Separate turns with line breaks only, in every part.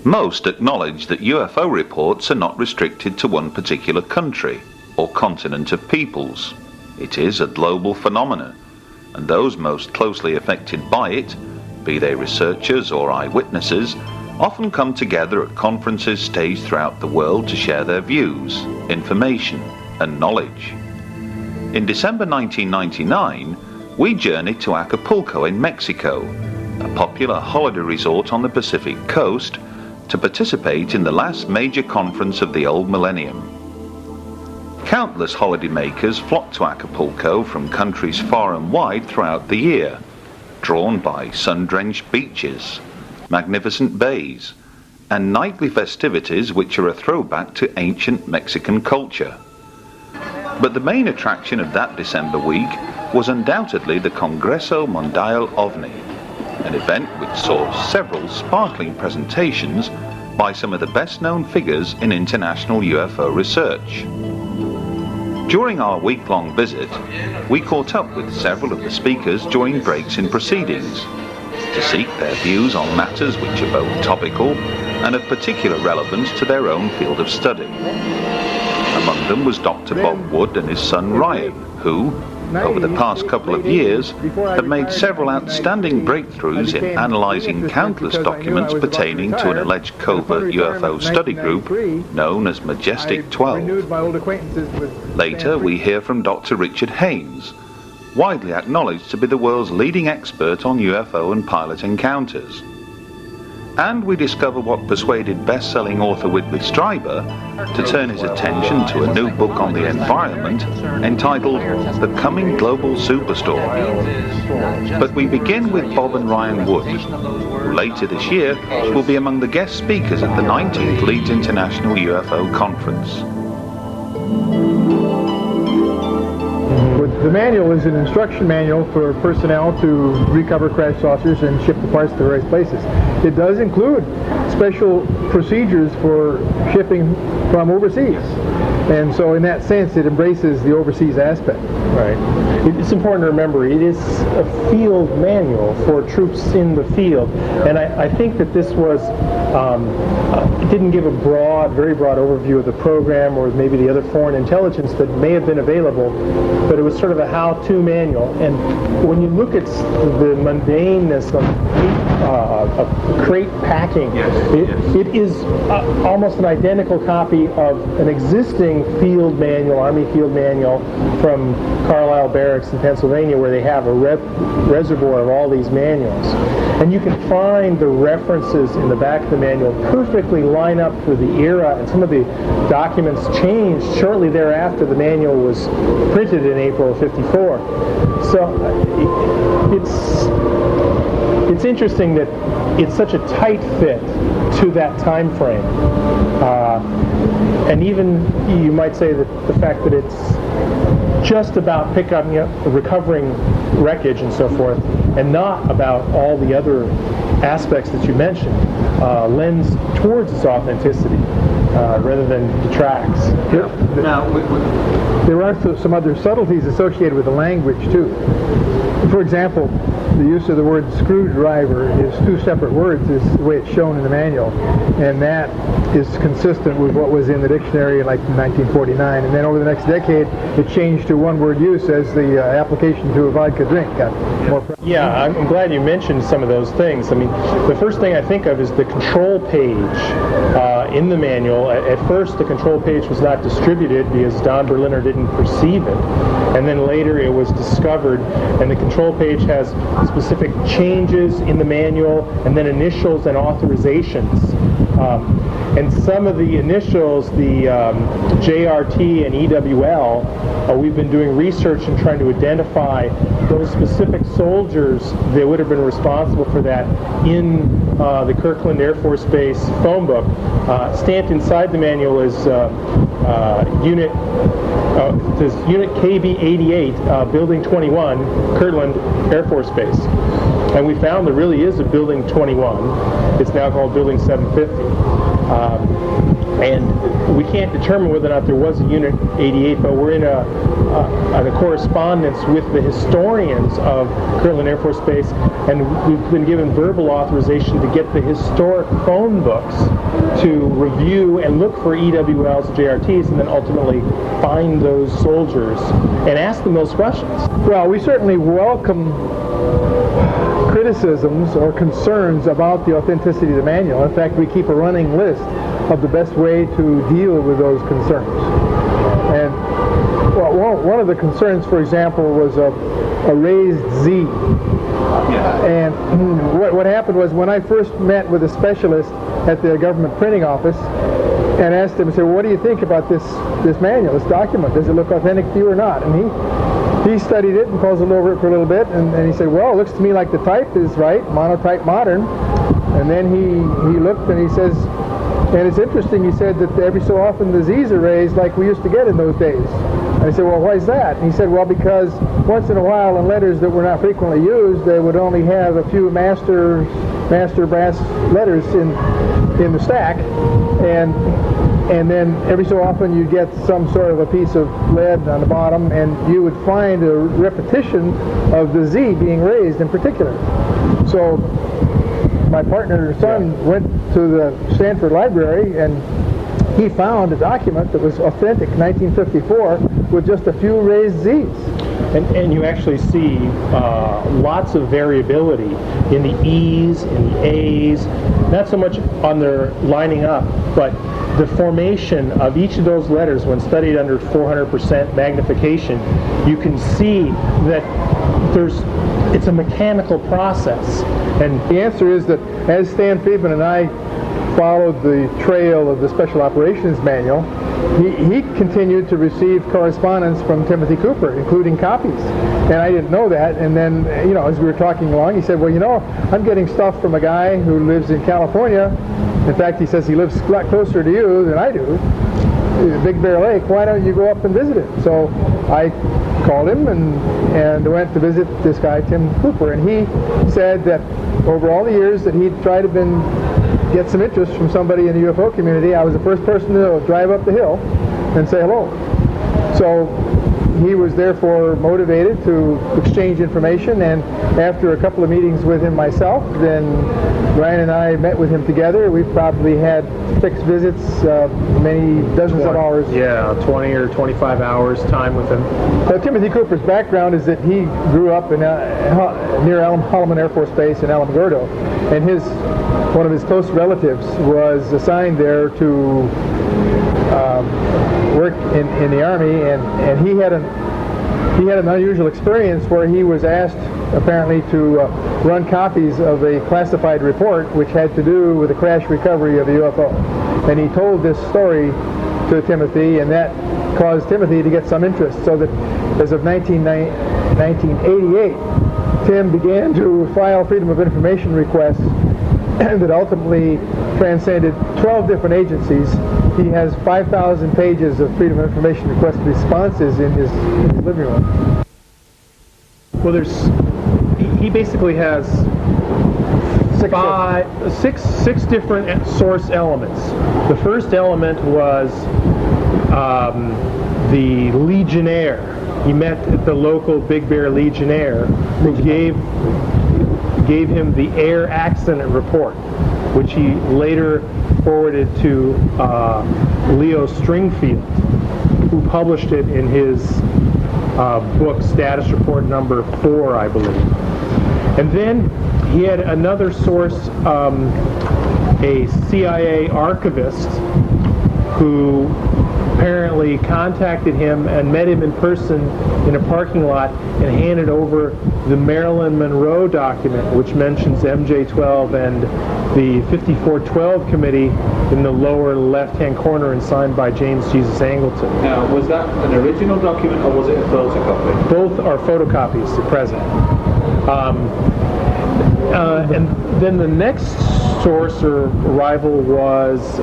Most acknowledge that UFO reports are not restricted to one particular country or continent of peoples. It is a global phenomenon, and those most closely affected by it, be they researchers or eyewitnesses, often come together at conferences staged throughout the world to share their views, information, and knowledge. In December 1999, we journeyed to Acapulco in Mexico, a popular holiday resort on the Pacific coast, to participate in the last major conference of the old millennium. Countless holidaymakers flock to Acapulco from countries far and wide throughout the year, drawn by sun-drenched beaches, magnificent bays, and nightly festivities which are a throwback to ancient Mexican culture. But the main attraction of that December week was undoubtedly the Congreso Mundial OVNI, an event which saw several sparkling presentations by some of the best-known figures in international UFO research. During our week-long visit, we caught up with several of the speakers during breaks in proceedings to seek their views on matters which are both topical and of particular relevance to their own field of study. Among them was Dr. Bob Wood and his son Ryan, who, over the past couple of years, have made several outstanding breakthroughs in analyzing countless documents pertaining to an alleged covert UFO study group known as Majestic 12. Later, we hear from Dr. Richard Haynes, widely acknowledged to be the world's leading expert on UFO and pilot encounters. And we discover what persuaded best-selling author Whitley Strieber to turn his attention to a new book on the environment entitled The Coming Global Superstorm. But we begin with Bob and Ryan Wood, who later this year will be among the guest speakers at the 19th Leeds International UFO Conference.
The manual is an instruction manual for personnel to recover crashed saucers and ship the parts to various places. It does include special procedures for shipping from overseas. And so in that sense, it embraces the overseas aspect.
Right. It's important to remember it is a field manual for troops in the field. And I think that this was, it didn't give a very broad overview of the program or maybe the other foreign intelligence that may have been available, but it was sort of a how-to manual. And when you look at the mundaneness of crate packing, it is almost an identical copy of an existing field manual, Army field manual from Carlisle Barracks in Pennsylvania, where they have a reservoir of all these manuals. And you can find the references in the back of the manual perfectly line up for the era, and some of the documents changed shortly thereafter the manual was printed in April of '54. So it's interesting that it's such a tight fit to that time frame. And even you might say that the fact that it's just about recovering wreckage and so forth, and not about all the other aspects that you mentioned, lends towards its authenticity rather than detracts.
There are some other subtleties associated with the language too. For example, the use of the word screwdriver is two separate words, is the way it's shown in the manual, and that is consistent with what was in the dictionary in 1949. And then over the next decade, it changed to one-word use as the application to a vodka drink got more.
Yeah, I'm glad you mentioned some of those things. I mean, the first thing I think of is the control page in the manual. At first, the control page was not distributed because Don Berliner didn't perceive it, and then later it was discovered, and the control page has specific changes in the manual, and then initials and authorizations. And some of the initials, the JRT and EWL, we've been doing research and trying to identify those specific soldiers that would have been responsible for that in the Kirkland Air Force Base phone book. Stamped inside the manual is Unit KB88, Building 21, Kirtland Air Force Base. And we found there really is a Building 21. It's now called Building 750. And we can't determine whether or not there was a Unit 88, but we're in a correspondence with the historians of Kirtland Air Force Base, and we've been given verbal authorization to get the historic phone books to review and look for EWLs and JRTs, and then ultimately find those soldiers and ask them those questions.
Well, we certainly welcome criticisms or concerns about the authenticity of the manual. In fact, we keep a running list of the best way to deal with those concerns. And well, one of the concerns, for example, was a raised Z. And what happened was, when I first met with a specialist at the government printing office and asked him, I said, well, what do you think about this manual, this document? Does it look authentic to you or not? And he studied it and puzzled over it for a little bit, and he said, well, it looks to me like the type is right, monotype modern. And then he looked and he says, and it's interesting, he said that every so often the Z's are raised like we used to get in those days. And I said, well, why is that? And he said, well, because once in a while in letters that were not frequently used, they would only have a few master brass letters in the stack, and then every so often you'd get some sort of a piece of lead on the bottom, and you would find a repetition of the Z being raised in particular. So my partner's son went to the Stanford Library, and he found a document that was authentic, 1954, with just a few raised Z's.
And you actually see lots of variability in the E's, in the A's, not so much on their lining up, but the formation of each of those letters when studied under 400% magnification. You can see that it's a mechanical process.
And the answer is that as Stan Friedman and I followed the trail of the Special Operations Manual, he continued to receive correspondence from Timothy Cooper, including copies. And I didn't know that. And then, as we were talking along, he said, well, I'm getting stuff from a guy who lives in California. In fact, he says he lives a lot closer to you than I do, Big Bear Lake. Why don't you go up and visit him? So I called him and went to visit this guy, Tim Cooper. And he said that over all the years that he'd tried to get some interest from somebody in the UFO community, I was the first person to drive up the hill and say hello. So he was therefore motivated to exchange information, and after a couple of meetings with him myself, then Ryan and I met with him together. We've probably had 6 visits, many dozens of hours.
Yeah, 20 or 25 hours time with him.
Timothy Cooper's background is that he grew up in near Holloman Air Force Base in Alamogordo, and one of his close relatives was assigned there to work in the Army, and he had an unusual experience where he was asked apparently to run copies of a classified report which had to do with the crash recovery of a UFO. And he told this story to Timothy, and that caused Timothy to get some interest, so that as of 1988, Tim began to file Freedom of Information requests that ultimately transcended 12 different agencies. He has 5,000 pages of Freedom of Information request responses in his living room.
Well, he basically has six different source elements. The first element was the Legionnaire. He met at the local Big Bear Legionnaire, who gave him the air accident report, which he later forwarded to Leo Stringfield, who published it in his book Status Report number 4, I believe. And then he had another source, a CIA archivist, who apparently contacted him and met him in person in a parking lot and handed over the Marilyn Monroe document, which mentions MJ-12 and the 5412 committee in the lower left-hand corner and signed by James Jesus Angleton.
Now, was that an original document or was it a photocopy?
Both are photocopies at present. And then the next source or rival was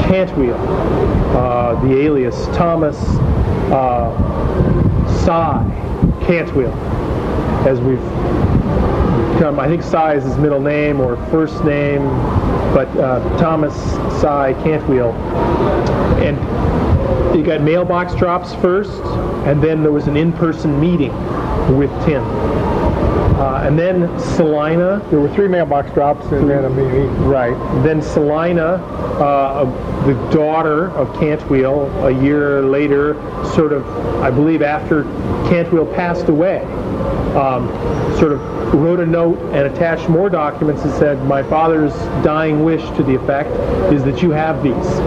Cantwheel, the alias Thomas Cy Cantwheel, as we've I think Sy is his middle name or first name, but Thomas Sy Cantwheel. And you got mailbox drops first, and then there was an in-person meeting with Tim. And then Salina.
There were 3 mailbox drops and then a meeting.
Right. Then Salina, the daughter of Cantwheel, a year later, sort of, I believe after Cantwheel passed away, sort of wrote a note and attached more documents that said, my father's dying wish to the effect is that you have these.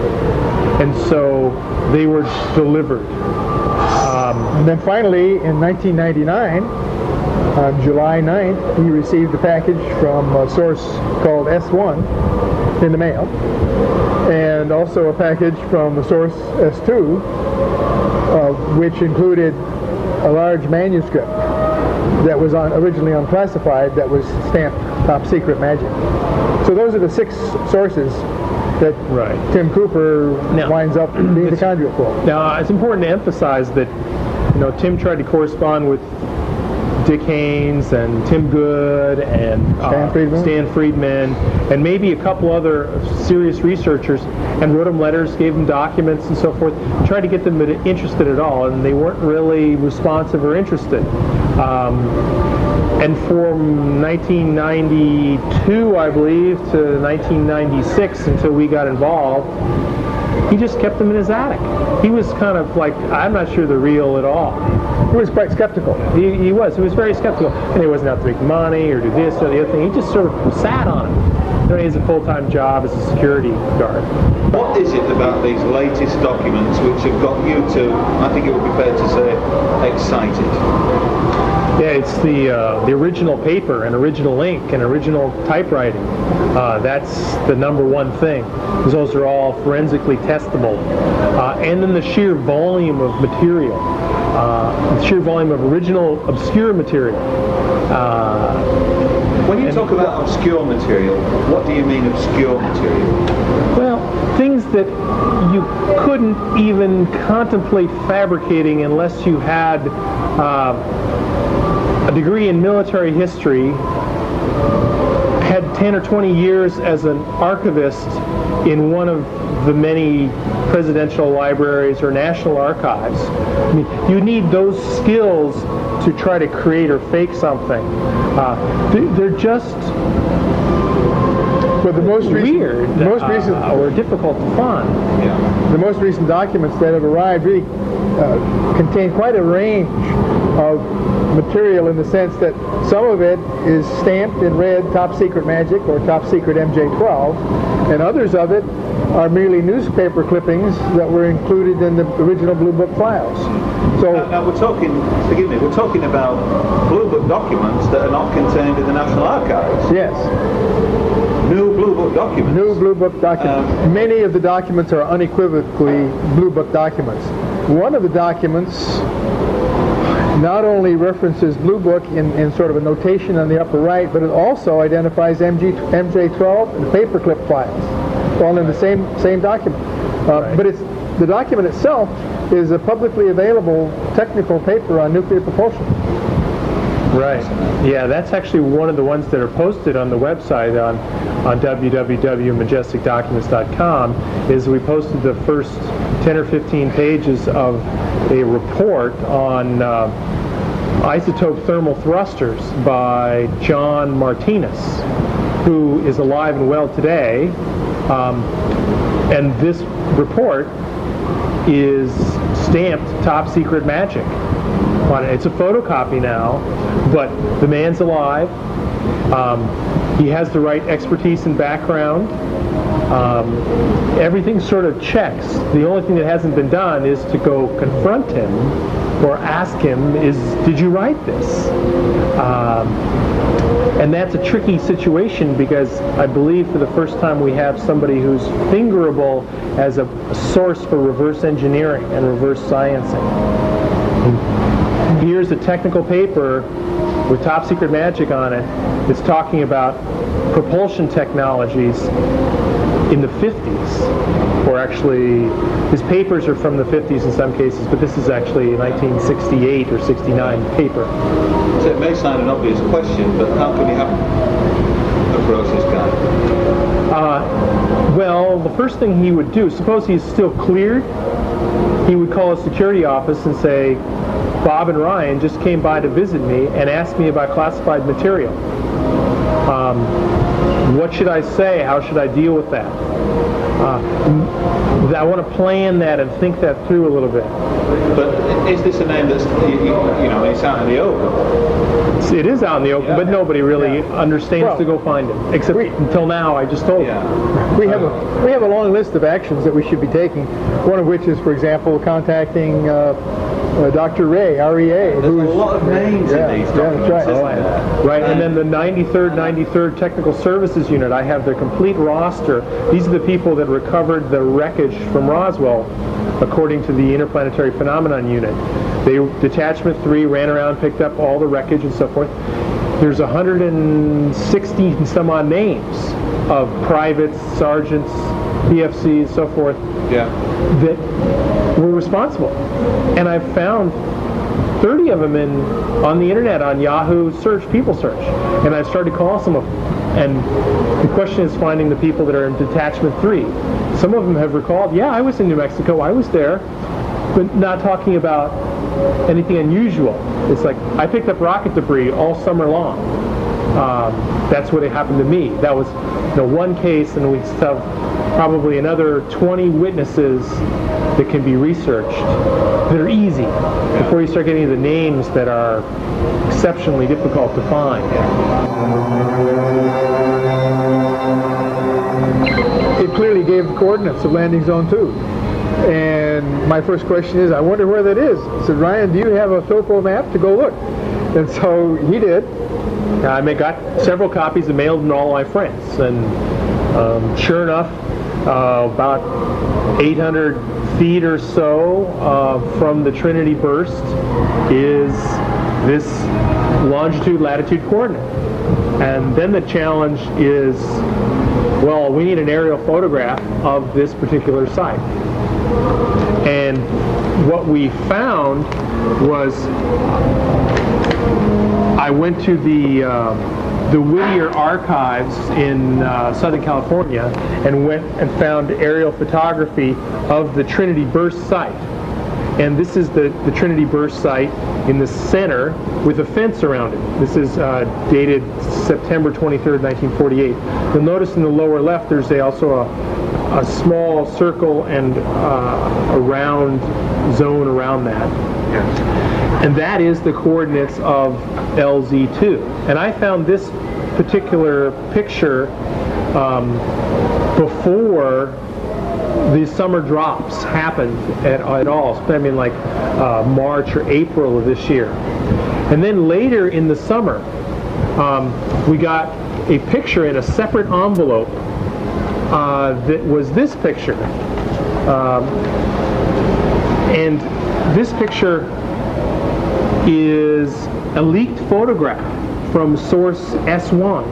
And so they were delivered.
And then finally, in 1999, on July 9th, he received a package from a source called S1 in the mail, and also a package from a source S2, which included a large manuscript that was originally unclassified, that was stamped Top Secret Magic. So those are the 6 sources that Tim Cooper winds up being the conduit for.
Now, it's important to emphasize that, Tim tried to correspond with Dick Haynes and Tim Good and Stan Friedman and maybe a couple other serious researchers, and wrote them letters, gave them documents and so forth, tried to get them interested at all, and they weren't really responsive or interested. And from 1992, I believe, to 1996, until we got involved, he just kept them in his attic. He was kind of like, I'm not sure they're real at all.
He was quite skeptical.
He was very skeptical. And he wasn't out to make money or do this or the other thing. He just sort of sat on it. He has a full-time job as a security guard.
What is it about these latest documents which have got you to, I think it would be fair to say, excited?
Yeah, it's the original paper and original ink and original typewriting. That's the number one thing, because those are all forensically testable. And then the sheer volume of material, the sheer volume of original obscure material.
When you talk about obscure material, what do you mean obscure material?
Well, things that you couldn't even contemplate fabricating unless you had a degree in military history, had 10 or 20 years as an archivist in one of the many presidential libraries or national archives. I mean, you need those skills to try to create or fake something. They're just
the most
weird,
recent
or difficult to find.
Yeah.
The most recent documents that have arrived really contain quite a range of material, in the sense that some of it is stamped in red Top Secret Magic or Top Secret MJ12, and others of it are merely newspaper clippings that were included in the original Blue Book files. So
now we're talking, forgive me, we're talking about Blue Book documents that are not contained in the National Archives.
yes,
New Blue Book documents.
new Blue Book documents. Many of the documents are unequivocally Blue Book documents. One of the documents not only references Blue Book in sort of a notation on the upper right, but it also identifies MJ12 and the paperclip files, all in the same document. But the document itself is a publicly available technical paper on nuclear propulsion.
Right. Yeah, that's actually one of the ones that are posted on the website on www.majesticdocuments.com. Is we posted the first 10 or 15 pages of a report on isotope thermal thrusters by John Martinez, who is alive and well today. And this report is stamped Top Secret Magic on it. It's a photocopy now, but the man's alive. He has the right expertise and background. Everything sort of checks. The only thing that hasn't been done is to go confront him or ask him, did you write this? And that's a tricky situation, because I believe for the first time we have somebody who's fingerable as a source for reverse engineering and reverse sciencing. Here's a technical paper with Top Secret Magic on it that's talking about propulsion technologies in the 50s, or actually his papers are from the 50s in some cases, but this is actually a 1968 or 69 paper.
So it may sound an obvious question, but how can you approach this guy?
Well, the first thing he would do, suppose he's still cleared, he would call a security office and say, Bob and Ryan just came by to visit me and asked me about classified material. What should I say? How should I deal with that? I want to plan that and think that through a little bit.
But is this a name that's, it's out in the open?
It is out in the open, but nobody really understands to go find him. Except until now, I just told you.
We have a long list of actions that we should be taking. One of which is, for example, contacting Dr. Ray, R.E.A.
There's a lot of names in these documents,
that's
isn't
right.
there?
Right, and then the 93rd Technical Services Unit, I have their complete roster. These are the people that recovered the wreckage from Roswell, according to the Interplanetary Phenomenon Unit. Detachment 3 ran around, picked up all the wreckage and so forth. There's 160 and some odd names of privates, sergeants, PFCs, so forth, that were responsible. And I've found 30 of them on the internet, on Yahoo search, people search. And I've started calling some of them. And the question is finding the people that are in Detachment 3. Some of them have recalled, yeah, I was in New Mexico, I was there, but not talking about anything unusual. It's like, I picked up rocket debris all summer long. That's what happened to me. That was one case, and we have probably another 20 witnesses that can be researched that are easy before you start getting to the names that are exceptionally difficult to find.
It clearly gave the coordinates of landing zone 2. And my first question is, I wonder where that is. I said, Ryan, do you have a topo map to go look? And so he did.
I got several copies and mailed them to all my friends. And sure enough, about 800 feet or so from the Trinity burst is this longitude-latitude coordinate. And then the challenge is, well, we need an aerial photograph of this particular site. And what we found was, I went to the Whittier Archives in Southern California and went and found aerial photography of the Trinity burst site. And this is the Trinity burst site in the center with a fence around it. This is dated September 23rd, 1948. You'll notice in the lower left there's also a small circle and a round zone around that. And that is the coordinates of LZ2. And I found this particular picture before the summer drops happened at all. I mean, like March or April of this year. And then later in the summer, we got a picture in a separate envelope that was this picture. And this picture is a leaked photograph from source S1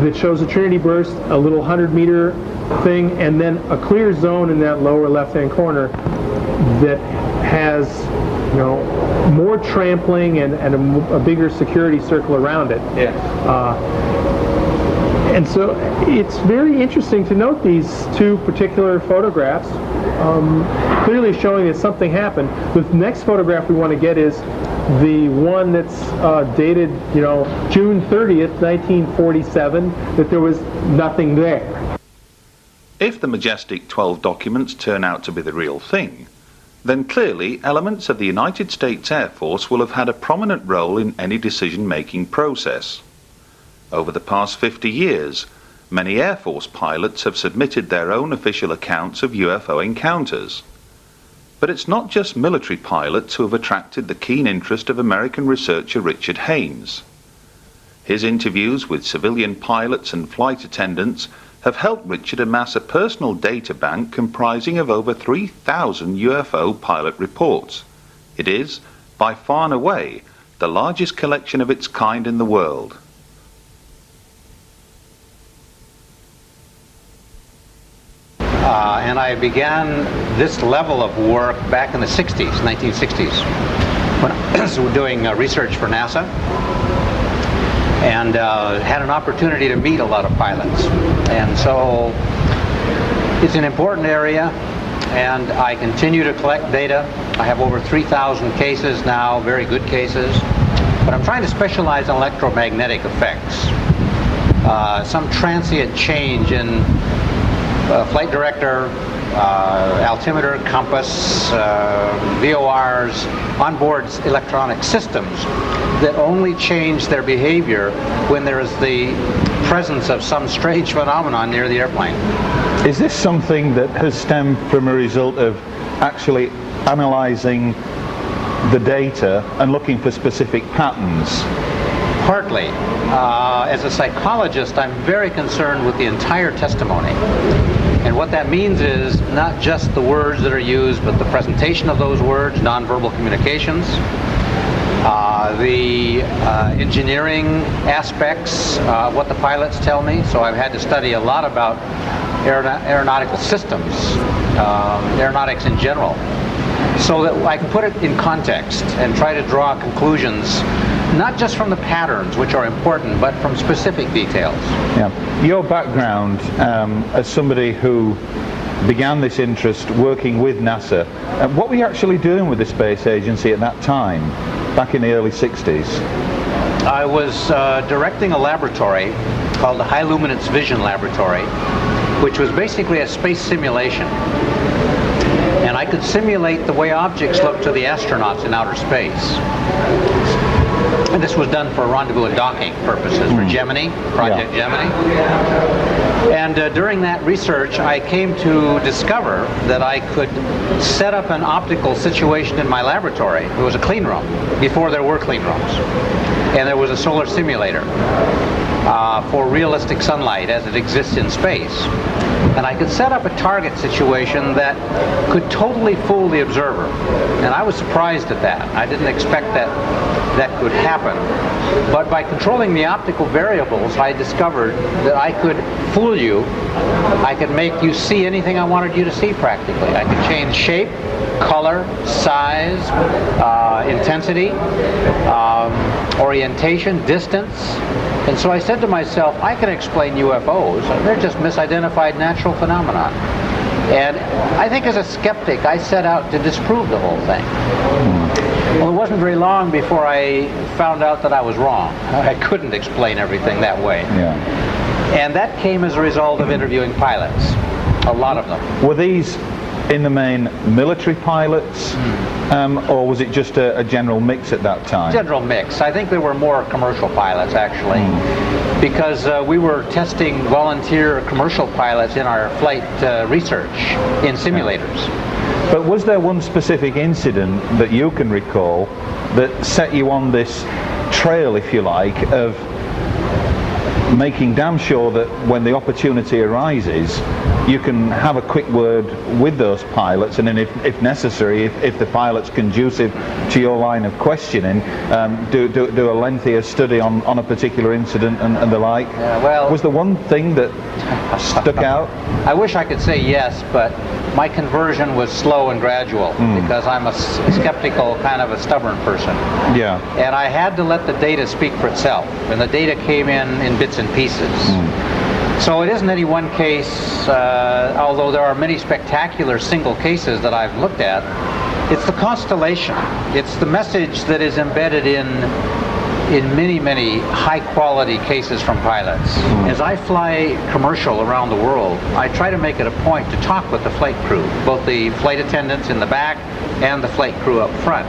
that shows a Trinity burst, a little 100-meter thing, and then a clear zone in that lower left-hand corner that has, more trampling and a bigger security circle around it. And so it's very interesting to note these two particular photographs, clearly showing that something happened. The next photograph we want to get is the one that's dated, June 30th, 1947, that there was nothing there.
If the Majestic 12 documents turn out to be the real thing, then clearly elements of the United States Air Force will have had a prominent role in any decision-making process. Over the past 50 years, many Air Force pilots have submitted their own official accounts of UFO encounters. But it's not just military pilots who have attracted the keen interest of American researcher Richard Haynes. His interviews with civilian pilots and flight attendants have helped Richard amass a personal data bank comprising of over 3,000 UFO pilot reports. It is, by far and away, the largest collection of its kind in the world.
And I began this level of work back in the 60s, 1960s, when I was doing research for NASA, and had an opportunity to meet a lot of pilots. And so it's an important area, and I continue to collect data. I have over 3,000 cases now, very good cases, but I'm trying to specialize in electromagnetic effects. Some transient change in flight director, altimeter, compass, VORs, onboard electronic systems that only change their behavior when there is the presence of some strange phenomenon near the airplane.
Is this something that has stemmed from a result of actually analysing the data and looking for specific patterns?
Partly. As a psychologist, I'm very concerned with the entire testimony. And what that means is not just the words that are used, but the presentation of those words, nonverbal communications, the engineering aspects of what the pilots tell me. So I've had to study a lot about aeronautical systems, aeronautics in general, so that I can put it in context and try to draw conclusions, not just from the patterns, which are important, but from specific details.
Yeah. Your background as somebody who began this interest working with NASA, what were you actually doing with the space agency at that time, back in the early 60s?
I was directing a laboratory called the High Luminance Vision Laboratory, which was basically a space simulation. And I could simulate the way objects look to the astronauts in outer space. And this was done for rendezvous and docking purposes for Gemini, Project Gemini. And during that research, I came to discover that I could set up an optical situation in my laboratory. It was a clean room, before there were clean rooms. And there was a solar simulator for realistic sunlight as it exists in space. And I could set up a target situation that could totally fool the observer. And I was surprised at that. I didn't expect that could happen. But by controlling the optical variables, I discovered that I could fool you. I could make you see anything I wanted you to see practically. I could change shape, color, size, intensity, orientation, distance. And so I said to myself, I can explain UFOs. They're just misidentified natural phenomena. And I think as a skeptic, I set out to disprove the whole thing. Well, it wasn't very long before I found out that I was wrong. I couldn't explain everything that way.
Yeah.
And that came as a result of interviewing pilots, a lot of them.
Were these, in the main, military pilots, or was it just a general mix at that time?
General mix. I think there were more commercial pilots, actually, because we were testing volunteer commercial pilots in our flight research in simulators.
But was there one specific incident that you can recall that set you on this trail, if you like, of making damn sure that when the opportunity arises, you can have a quick word with those pilots, and then if necessary, if the pilot's conducive to your line of questioning, do a lengthier study on a particular incident and the like?
Yeah, well,
was there one thing that stuck out?
I wish I could say yes, but my conversion was slow and gradual because I'm a skeptical, kind of a stubborn person.
Yeah.
And I had to let the data speak for itself, and the data came in bits and pieces. So it isn't any one case, although there are many spectacular single cases that I've looked at. It's the constellation. It's the message that is embedded in many, many high-quality cases from pilots. As I fly commercial around the world, I try to make it a point to talk with the flight crew, both the flight attendants in the back and the flight crew up front.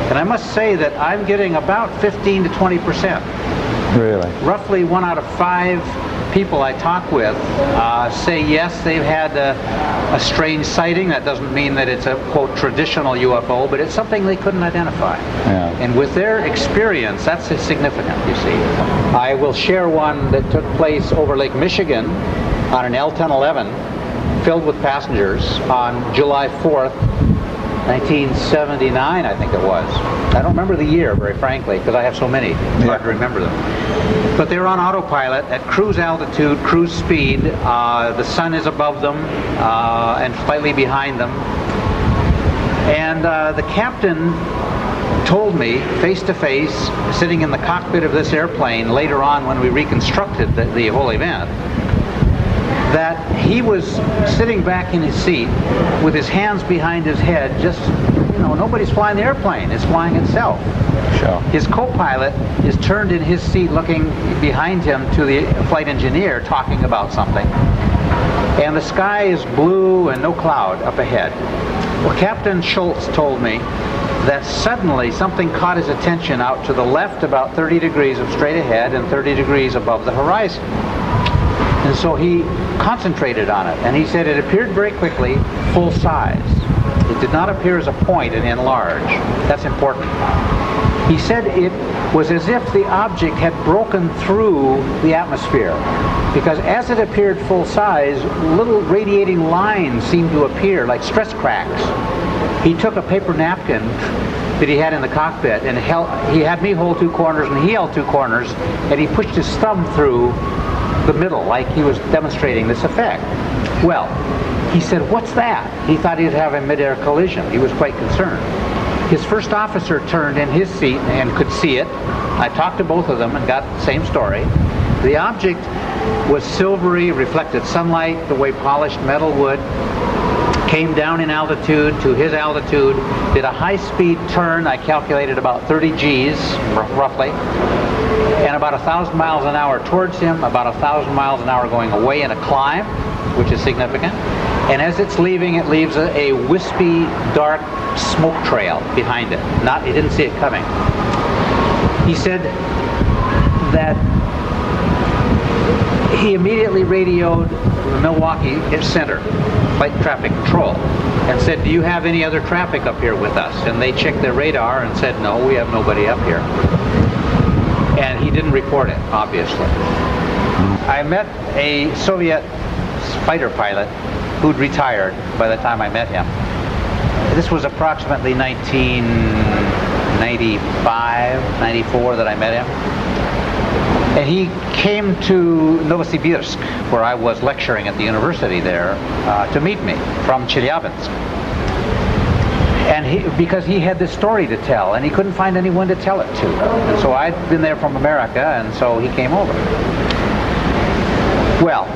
And I must say that I'm getting about 15 to 20%.
Really?
Roughly 1 out of 5 people I talk with say yes, they've had a strange sighting. That doesn't mean that it's a, quote, traditional UFO, but it's something they couldn't identify.
Yeah.
And with their experience, that's significant, you see. I will share one that took place over Lake Michigan on an L-1011 filled with passengers on July 4th, 1979, I think it was. I don't remember the year, very frankly, because I have so many. It's hard to remember them. But they were on autopilot at cruise altitude, cruise speed. The sun is above them and slightly behind them. And the captain told me, face to face, sitting in the cockpit of this airplane later on when we reconstructed the whole event, that he was sitting back in his seat with his hands behind his head, just, nobody's flying the airplane, it's flying itself.
Sure.
His co-pilot is turned in his seat looking behind him to the flight engineer talking about something. And the sky is blue and no cloud up ahead. Well, Captain Schultz told me that suddenly something caught his attention out to the left about 30 degrees of straight ahead and 30 degrees above the horizon. And so he concentrated on it, and he said it appeared very quickly full size. It did not appear as a point and enlarge. That's important. He said it was as if the object had broken through the atmosphere, because as it appeared full size, little radiating lines seemed to appear like stress cracks. He took a paper napkin that he had in the cockpit, and he had me hold two corners and he held two corners, and he pushed his thumb through the middle like he was demonstrating this effect. Well, he said, "What's that?" He thought he'd have a mid-air collision. He was quite concerned. His first officer turned in his seat and could see it. I talked to both of them and got the same story. The object was silvery, reflected sunlight the way polished metal would, came down in altitude to his altitude, did a high-speed turn, I calculated about 30 Gs, roughly, and about 1,000 miles an hour towards him, about 1,000 miles an hour going away in a climb, which is significant. And as it's leaving, it leaves a wispy, dark smoke trail behind it. He didn't see it coming. He said that he immediately radioed the Milwaukee center, flight traffic control, and said, "Do you have any other traffic up here with us?" And they checked their radar and said, "No, we have nobody up here." And he didn't report it, obviously. I met a Soviet fighter pilot who'd retired by the time I met him. This was approximately 1995, 94 that I met him. And he came to Novosibirsk, where I was lecturing at the university there, to meet me from Chelyabinsk. And because he had this story to tell, and he couldn't find anyone to tell it to. And so I'd been there from America, and so he came over. Well,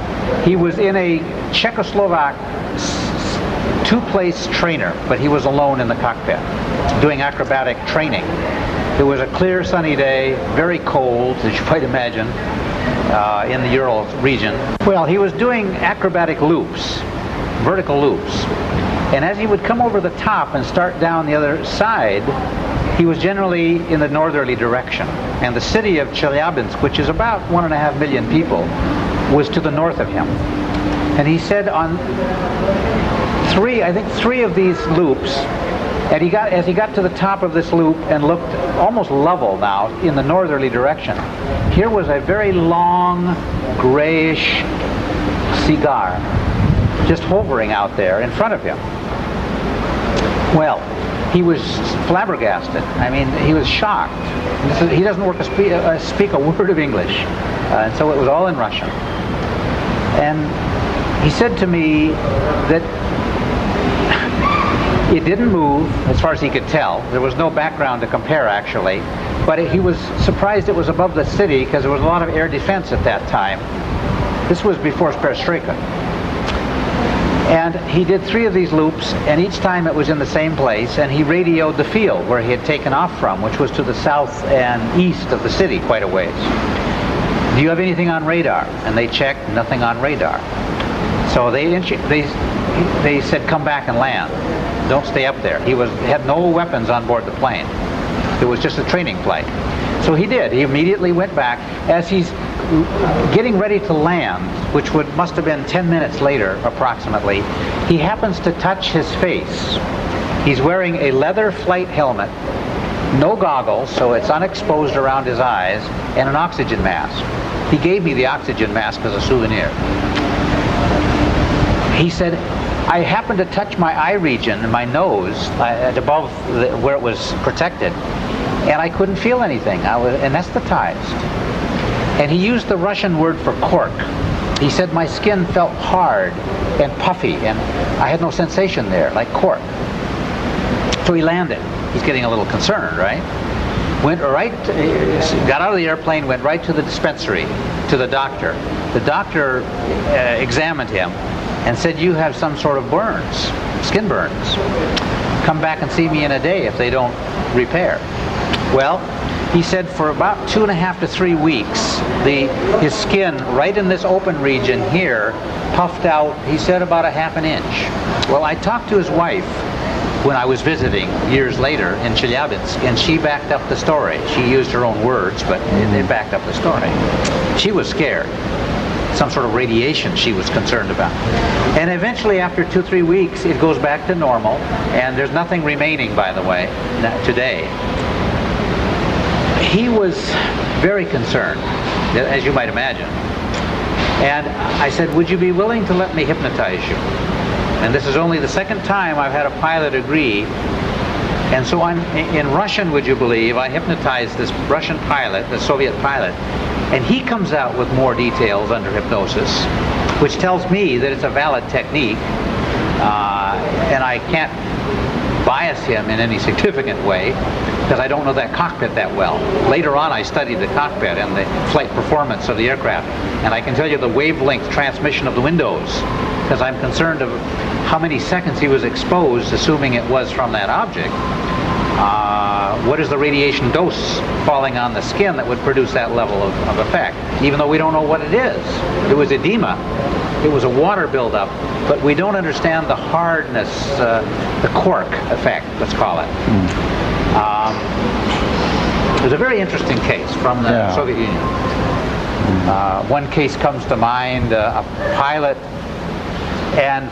he was in a Czechoslovak two-place trainer, but he was alone in the cockpit, doing acrobatic training. It was a clear, sunny day, very cold, as you might imagine, in the Ural region. Well, he was doing acrobatic loops, vertical loops. And as he would come over the top and start down the other side, he was generally in the northerly direction. And the city of Chelyabinsk, which is about 1.5 million people, was to the north of him. And he said on three of these loops, and as he got to the top of this loop and looked almost level now in the northerly direction, here was a very long, grayish cigar just hovering out there in front of him. Well, he was flabbergasted. I mean, he was shocked. He doesn't speak a word of English, and so it was all in Russian. And he said to me that it didn't move, as far as he could tell. There was no background to compare, actually. But he was surprised it was above the city, because there was a lot of air defense at that time. This was before Perestroika. And he did 3 of these loops, and each time it was in the same place, and he radioed the field where he had taken off from, which was to the south and east of the city, quite a ways. "Do you have anything on radar?" And they checked, nothing on radar. So they said, "Come back and land. Don't stay up there." He had no weapons on board the plane. It was just a training flight. So he did. He immediately went back. As he's getting ready to land, which must have been 10 minutes later, approximately, he happens to touch his face. He's wearing a leather flight helmet, no goggles, so it's unexposed around his eyes, and an oxygen mask. He gave me the oxygen mask as a souvenir. He said, I happened to touch my eye region, my nose, above where it was protected, and I couldn't feel anything. I was anesthetized. And he used the Russian word for cork. He said my skin felt hard and puffy, and I had no sensation there, like cork. So he landed. He's getting a little concerned, right? Got out of the airplane, went right to the dispensary, to the doctor. The doctor examined him and said, you have some sort of burns, skin burns. Come back and see me in a day if they don't repair. Well, he said for about 2.5 to 3 weeks, his skin right in this open region here puffed out, he said, about 1/2 inch. Well, I talked to his wife when I was visiting years later in Chelyabinsk, and she backed up the story. She used her own words, but it backed up the story. She was scared. Some sort of radiation she was concerned about. And eventually, after 2-3 weeks, it goes back to normal, and there's nothing remaining, by the way, today. He was very concerned, as you might imagine. And I said, would you be willing to let me hypnotize you? And this is only the second time I've had a pilot agree. And so in Russian, would you believe, I hypnotized this Russian pilot, the Soviet pilot, and he comes out with more details under hypnosis, which tells me that it's a valid technique, and I can't bias him in any significant way, because I don't know that cockpit that well. Later on, I studied the cockpit and the flight performance of the aircraft, and I can tell you the wavelength transmission of the windows, because I'm concerned of how many seconds he was exposed, assuming it was from that object. What is the radiation dose falling on the skin that would produce that level of effect? Even though we don't know what it is. It was edema. It was a water buildup, but we don't understand the hardness, the cork effect, let's call it. It was a very interesting case from the Soviet Union. One case comes to mind, a pilot and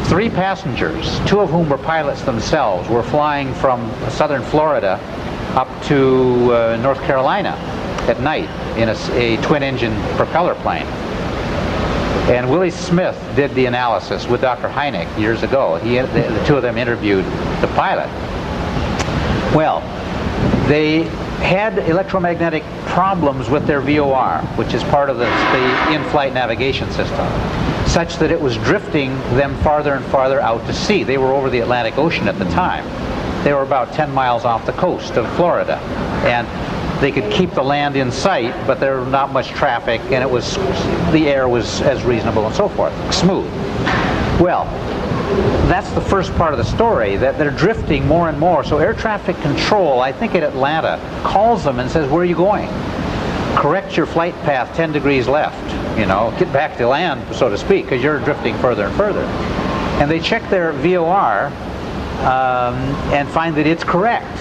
3 passengers, 2 of whom were pilots themselves, were flying from southern Florida up to North Carolina at night in a twin-engine propeller plane. And Willie Smith did the analysis with Dr. Hynek years ago. The 2 of them interviewed the pilot. Well, they had electromagnetic problems with their VOR, which is part of the in-flight navigation system, such that it was drifting them farther and farther out to sea. They were over the Atlantic Ocean at the time. They were about 10 miles off the coast of Florida, and they could keep the land in sight, but there was not much traffic, and the air was as reasonable and so forth, smooth. Well, that's the first part of the story, that they're drifting more and more. So air traffic control, I think in Atlanta, calls them and says, where are you going? Correct your flight path 10 degrees left, get back to land, so to speak, because you're drifting further and further. And they check their VOR and find that it's correct,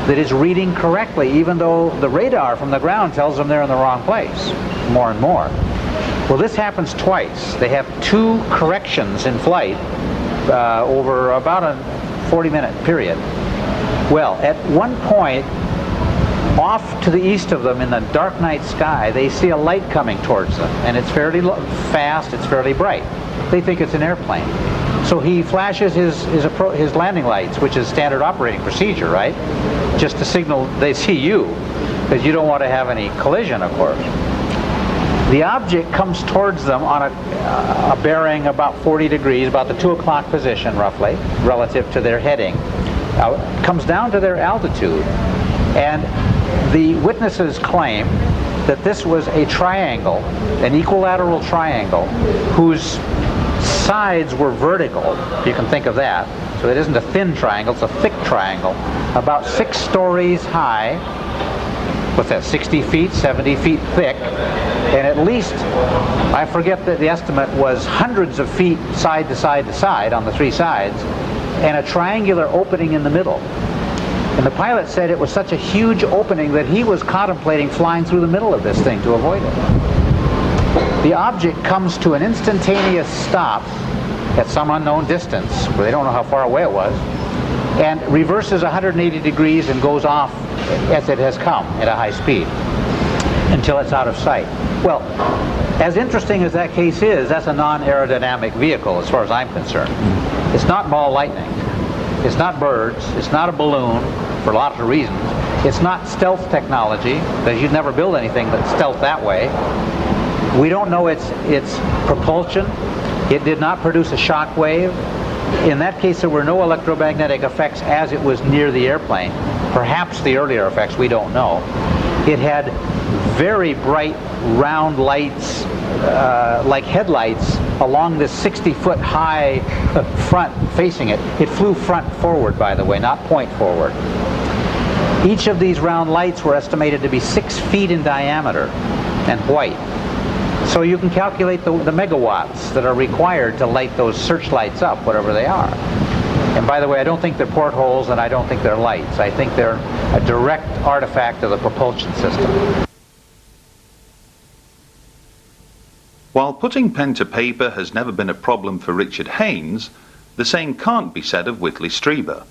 that it's reading correctly, even though the radar from the ground tells them they're in the wrong place, more and more. Well, this happens twice. They have 2 corrections in flight over about a 40-minute period. Well, at one point, off to the east of them in the dark night sky, they see a light coming towards them, and it's fairly fast, it's fairly bright. They think it's an airplane. So he flashes his landing lights, which is standard operating procedure, right? Just to signal they see you, because you don't want to have any collision, of course. The object comes towards them on a bearing about 40 degrees, about the 2 o'clock position, roughly, relative to their heading. Comes down to their altitude, and the witnesses claim that this was a triangle, an equilateral triangle, whose sides were vertical. You can think of that. So it isn't a thin triangle, it's a thick triangle, about 6 stories high. What's that, 60 feet, 70 feet thick, and at least, I forget that the estimate was hundreds of feet side to side to side on the 3 sides, and a triangular opening in the middle. And the pilot said it was such a huge opening that he was contemplating flying through the middle of this thing to avoid it. The object comes to an instantaneous stop at some unknown distance, where they don't know how far away it was, and reverses 180 degrees and goes off as it has come at a high speed. until it's out of sight. Well, as interesting as that case is, that's a non-aerodynamic vehicle as far as I'm concerned. It's not ball lightning. It's not birds. It's not a balloon for lots of reasons. It's not stealth technology, because you'd never build anything that's stealth that way. We don't know its propulsion. It did not produce a shock wave. In that case, there were no electromagnetic effects as it was near the airplane. Perhaps the earlier effects, we don't know. It had very bright round lights, like headlights, along this 60-foot high front facing it. It flew front forward, by the way, not point forward. Each of these round lights were estimated to be 6 feet in diameter and white. So you can calculate the megawatts that are required to light those searchlights up, whatever they are. And by the way, I don't think they're portholes and I don't think they're lights. I think they're a direct artifact of the propulsion system.
While putting pen to paper has never been a problem for Richard Haynes, the same can't be said of Whitley Strieber.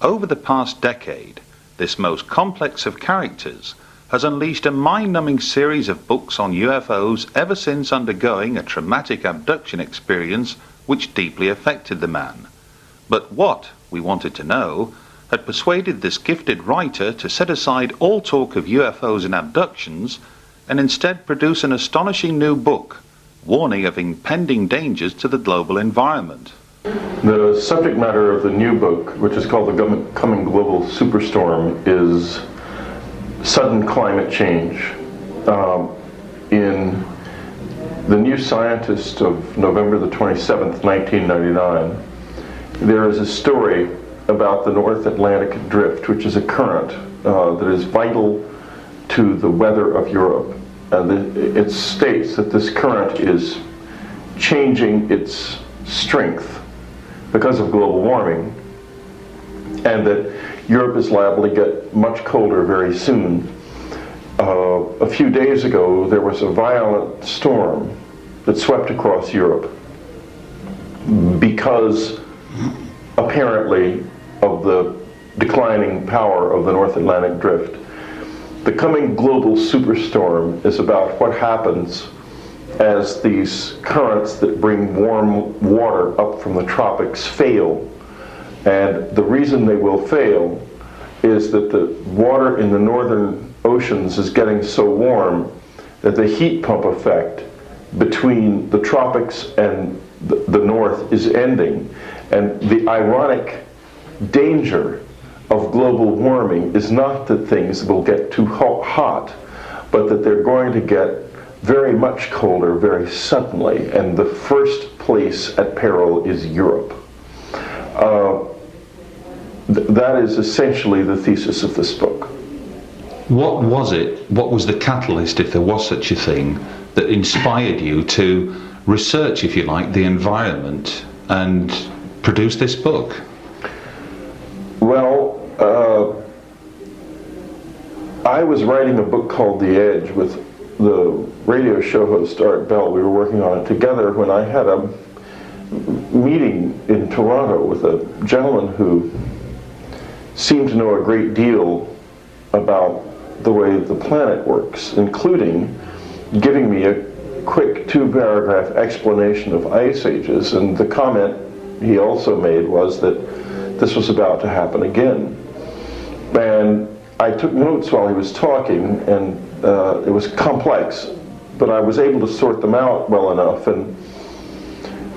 Over the past decade, this most complex of characters has unleashed a mind-numbing series of books on UFOs ever since undergoing a traumatic abduction experience which deeply affected the man. But what, we wanted to know, had persuaded this gifted writer to set aside all talk of UFOs and abductions and instead produce an astonishing new book, warning of impending dangers to the global environment.
The subject matter of the new book, which is called The Coming Global Superstorm, is sudden climate change. In The New Scientist of November the 27th, 1999, there is a story about the North Atlantic Drift, which is a current that is vital to the weather of Europe. And it states that this current is changing its strength because of global warming, and that Europe is liable to get much colder very soon. A few days ago, there was a violent storm that swept across Europe because, apparently, of the declining power of the North Atlantic Drift. The coming global superstorm is about what happens as these currents that bring warm water up from the tropics fail. And the reason they will fail is that the water in the northern oceans is getting so warm that the heat pump effect between the tropics and the north is ending. And the ironic danger of global warming is not that things will get too hot, but that they're going to get very much colder very suddenly. And the first place at peril is Europe. That is essentially the thesis of this book.
What was it, what was the catalyst, if there was such a thing, that inspired you to research, if you like, the environment and produce this book?
Well, I was writing a book called The Edge with the radio show host Art Bell. We were working on it together when I had a meeting in Toronto with a gentleman who seemed to know a great deal about the way the planet works, including giving me a quick 2-paragraph explanation of ice ages. And the comment he also made was that this was about to happen again. And I took notes while he was talking, and it was complex, but I was able to sort them out well enough. And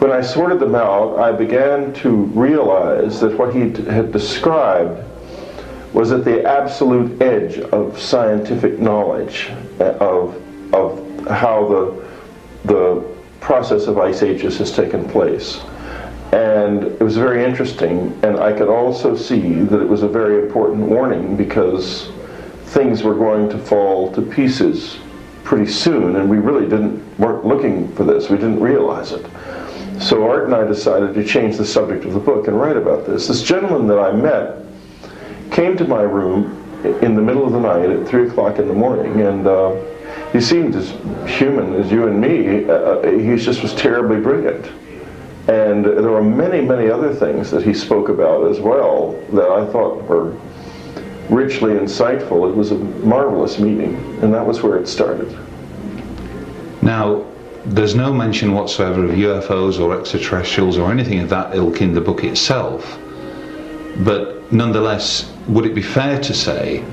when I sorted them out, I began to realize that what he had described was at the absolute edge of scientific knowledge of how the process of ice ages has taken place. And it was very interesting, and I could also see that it was a very important warning because things were going to fall to pieces pretty soon, and we really weren't looking for this. We didn't realize it. So Art and I decided to change the subject of the book and write about this. This gentleman that I met came to my room in the middle of the night at 3 o'clock in the morning, and he seemed as human as you and me. He just was terribly brilliant. And there were many, many other things that he spoke about as well that I thought were richly insightful. It was a marvelous meeting, and that was where it started.
Now, there's no mention whatsoever of UFOs or extraterrestrials or anything of that ilk in the book itself, but nonetheless, would it be fair to say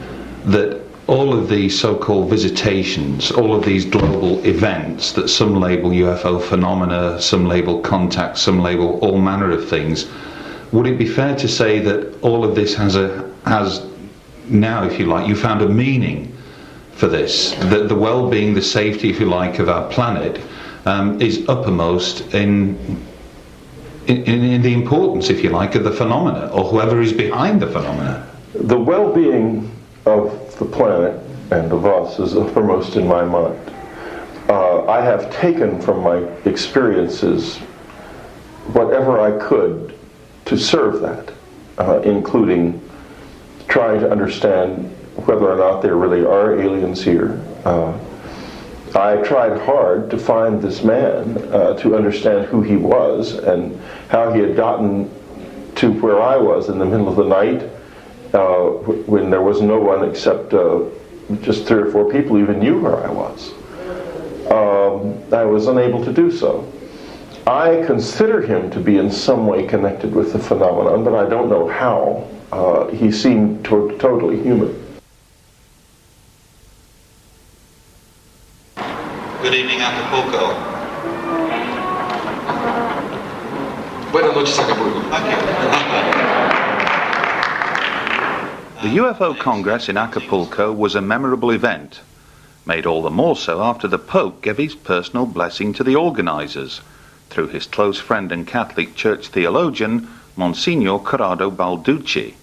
that all of these so-called visitations, all of these global events that some label UFO phenomena, some label contacts, some label all manner of things, would it be fair to say that all of this has now, if you like, you found a meaning for this, that the well-being, the safety, if you like, of our planet is uppermost in the importance, if you like, of the phenomena, or whoever is behind the phenomena?
The well-being of the planet and of us is uppermost in my mind. I have taken from my experiences whatever I could to serve that, including trying to understand whether or not there really are aliens here. I tried hard to find this man, to understand who he was and how he had gotten to where I was in the middle of the night, when there was no one except just 3 or 4 people even knew where I was. I was unable to do so. I consider him to be in some way connected with the phenomenon, but I don't know how. He seemed totally human.
Good evening, Acapulco.
Buenas noches, Acapulco.
The UFO Congress in Acapulco was a memorable event, made all the more so after the Pope gave his personal blessing to the organisers, through his close friend and Catholic Church theologian, Monsignor Corrado Balducci,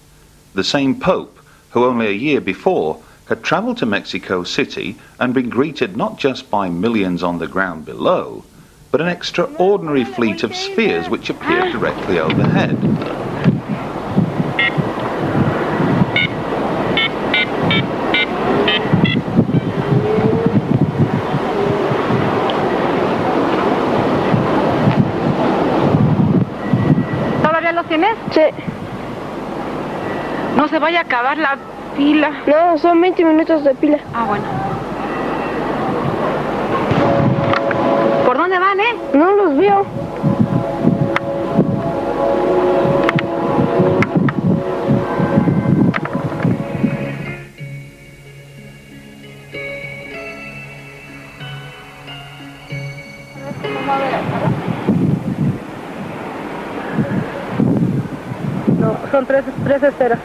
the same Pope who only a year before had travelled to Mexico City and been greeted not just by millions on the ground below, but an extraordinary fleet of spheres which appeared directly overhead.
¿Todavía los tienes?
Sí.
No se vaya a acabar la pila.
No, son 20 minutos de pila.
Ah, bueno. ¿Por dónde van,
No los veo.
No, son tres esferas.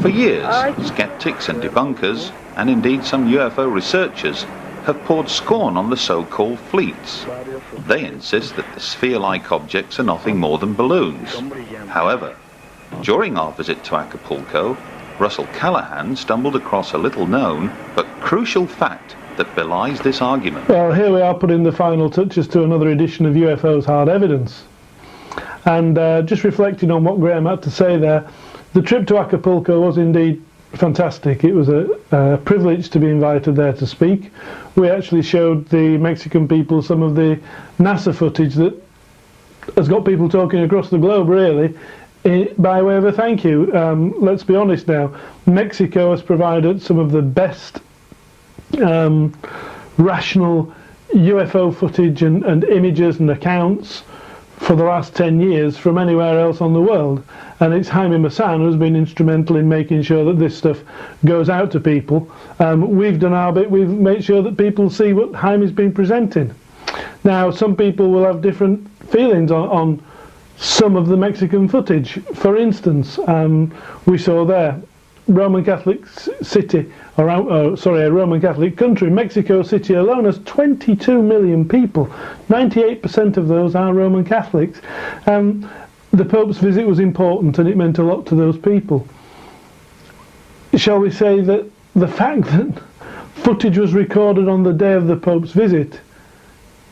For years, skeptics and debunkers, and indeed some UFO researchers, have poured scorn on the so-called fleets. They insist that the sphere-like objects are nothing more than balloons. However, during our visit to Acapulco, Russell Callahan stumbled across a little-known but crucial fact that belies this argument.
Well, here we are putting the final touches to another edition of UFO's Hard Evidence. And just reflecting on what Graham had to say there, the trip to Acapulco was indeed fantastic. It was a privilege to be invited there to speak. We actually showed the Mexican people some of the NASA footage that has got people talking across the globe, really, by way of a thank you. Let's be honest now, Mexico has provided some of the best rational UFO footage and images and accounts for the last 10 years from anywhere else on the world, and it's Jaime Maussan who's been instrumental in making sure that this stuff goes out to people. We've done our bit, we've made sure that people see what Jaime's been presenting. Now, some people will have different feelings on some of the Mexican footage. For instance, we saw there Roman Catholic city, a Roman Catholic country. Mexico City alone has 22 million people. 98% of those are Roman Catholics. The Pope's visit was important and it meant a lot to those people. Shall we say that the fact that footage was recorded on the day of the Pope's visit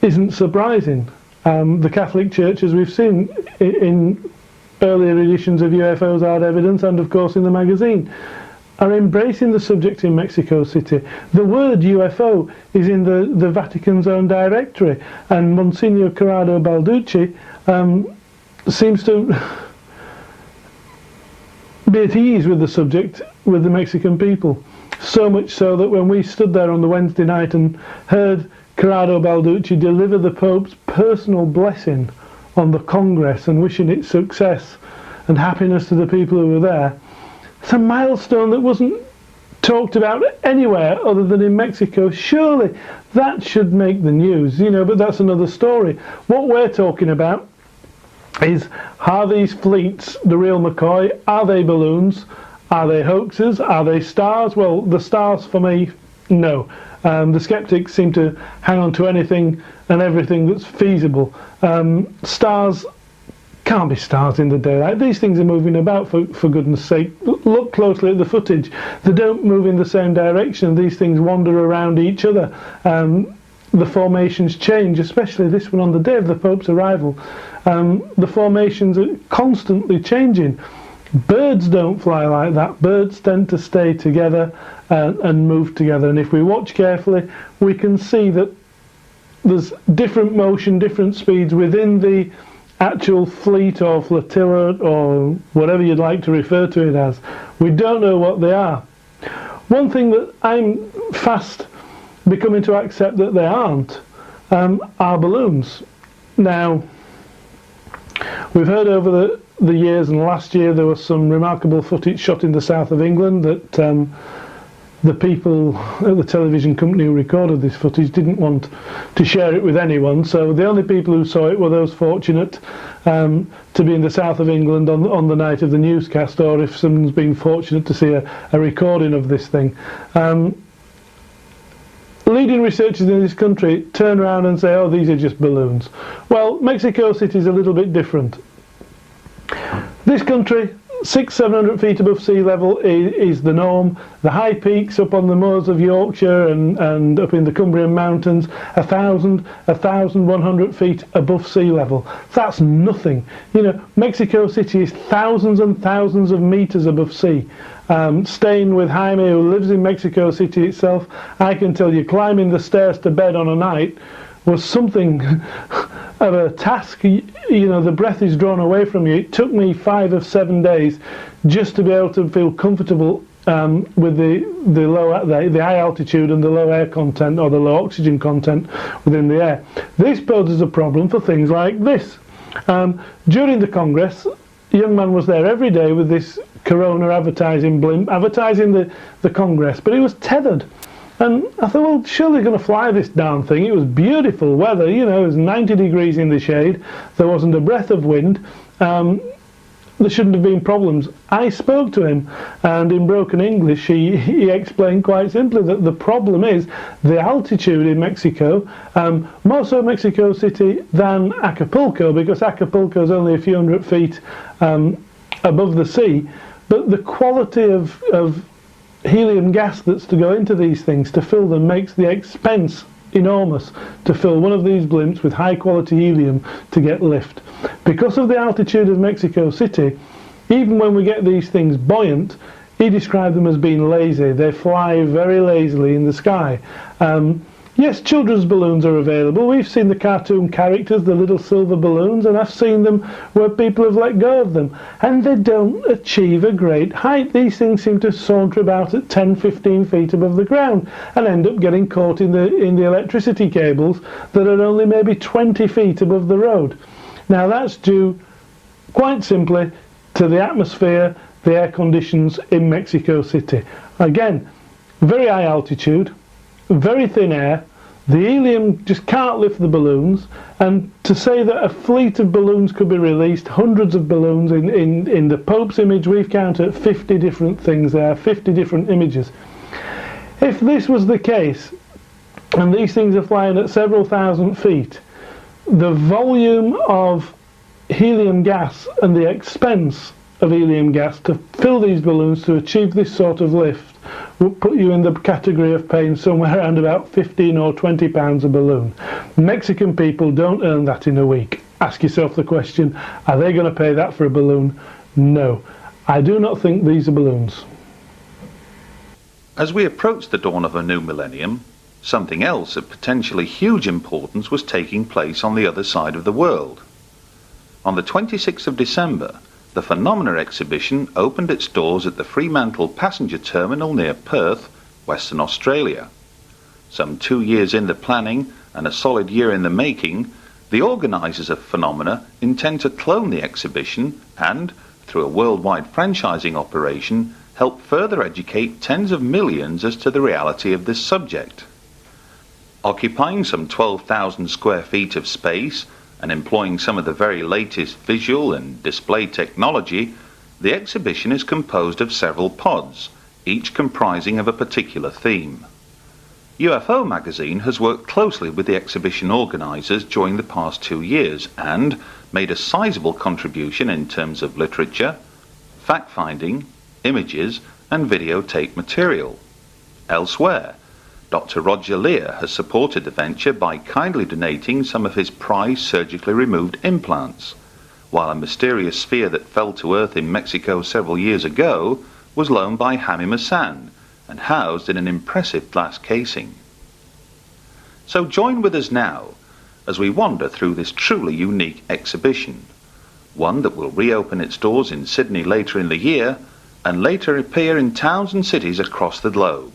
isn't surprising? The Catholic Church, as we've seen in earlier editions of UFO's Hard Evidence and of course in the magazine, are embracing the subject in Mexico City. The word UFO is in the Vatican's own directory, and Monsignor Corrado Balducci seems to be at ease with the subject with the Mexican people. So much so that when we stood there on the Wednesday night and heard Corrado Balducci deliver the Pope's personal blessing on the Congress and wishing it success and happiness to the people who were there, it's a milestone that wasn't talked about anywhere other than in Mexico. Surely that should make the news, but that's another story. What we're talking about is, are these fleets the real McCoy? Are they balloons? Are they hoaxes? Are they stars? Well, the stars for me, no. The skeptics seem to hang on to anything and everything that's feasible. Stars can't be stars in the daylight. These things are moving about, for goodness sake. Look closely at the footage. They don't move in the same direction. These things wander around each other. The formations change, especially this one on the day of the Pope's arrival. The formations are constantly changing. Birds don't fly like that. Birds tend to stay together and move together. And if we watch carefully, we can see that there's different motion, different speeds within the actual fleet or flotilla or whatever you'd like to refer to it as. We don't know what they are. One thing that I'm fast becoming to accept that they aren't are balloons. Now, we've heard over the years, and last year there was some remarkable footage shot in the south of England that the people at the television company who recorded this footage didn't want to share it with anyone, so the only people who saw it were those fortunate to be in the south of England on the night of the newscast, or if someone's been fortunate to see a recording of this thing. Leading researchers in this country turn around and say, oh, these are just balloons. Well, Mexico City is a little bit different. This country, 600-700 feet above sea level is the norm. The high peaks up on the moors of Yorkshire and up in the Cumbrian mountains, 1,100 feet above sea level. That's nothing. Mexico City is thousands and thousands of meters above sea. Staying with Jaime, who lives in Mexico City itself, I can tell you climbing the stairs to bed on a night was something of a task. The breath is drawn away from you. It took me 5 or 7 days just to be able to feel comfortable with the high altitude and the low air content, or the low oxygen content within the air. This poses a problem for things like this. During the Congress, a young man was there every day with this Corona advertising blimp, advertising the Congress, but it was tethered. And I thought, well, surely going to fly this darn thing. It was beautiful weather, it was 90 degrees in the shade. There wasn't a breath of wind. There shouldn't have been problems. I spoke to him, and in broken English, he explained quite simply that the problem is the altitude in Mexico, more so Mexico City than Acapulco, because Acapulco is only a few hundred feet above the sea. But the quality of helium gas that's to go into these things to fill them makes the expense enormous to fill one of these blimps with high quality helium to get lift. Because of the altitude of Mexico City, even when we get these things buoyant, he described them as being lazy. They fly very lazily in the sky. Yes, children's balloons are available. We've seen the cartoon characters, the little silver balloons, and I've seen them where people have let go of them. And they don't achieve a great height. These things seem to saunter about at 10-15 feet above the ground and end up getting caught in the electricity cables that are only maybe 20 feet above the road. Now that's due, quite simply, to the atmosphere, the air conditions in Mexico City. Again, very high altitude, very thin air, the helium just can't lift the balloons, and to say that a fleet of balloons could be released, hundreds of balloons, in the Pope's image we've counted 50 different things there, 50 different images. If this was the case, and these things are flying at several thousand feet, the volume of helium gas and the expense of helium gas to fill these balloons to achieve this sort of lift will put you in the category of paying somewhere around about 15 or 20 pounds a balloon. Mexican people don't earn that in a week. Ask yourself the question, are they going to pay that for a balloon? No. I do not think these are balloons.
As we approached the dawn of a new millennium, something else of potentially huge importance was taking place on the other side of the world. On the 26th of December, the Phenomena exhibition opened its doors at the Fremantle passenger terminal near Perth, Western Australia. Some 2 years in the planning and a solid year in the making, the organisers of Phenomena intend to clone the exhibition and, through a worldwide franchising operation, help further educate tens of millions as to the reality of this subject. Occupying some 12,000 square feet of space and employing some of the very latest visual and display technology, the exhibition is composed of several pods, each comprising of a particular theme. UFO magazine has worked closely with the exhibition organisers during the past 2 years and made a sizable contribution in terms of literature, fact-finding, images and videotape material. Elsewhere, Dr. Roger Lear has supported the venture by kindly donating some of his prized surgically removed implants, while a mysterious sphere that fell to Earth in Mexico several years ago was loaned by Jaime Maussan and housed in an impressive glass casing. So join with us now as we wander through this truly unique exhibition, one that will reopen its doors in Sydney later in the year and later appear in towns and cities across the globe.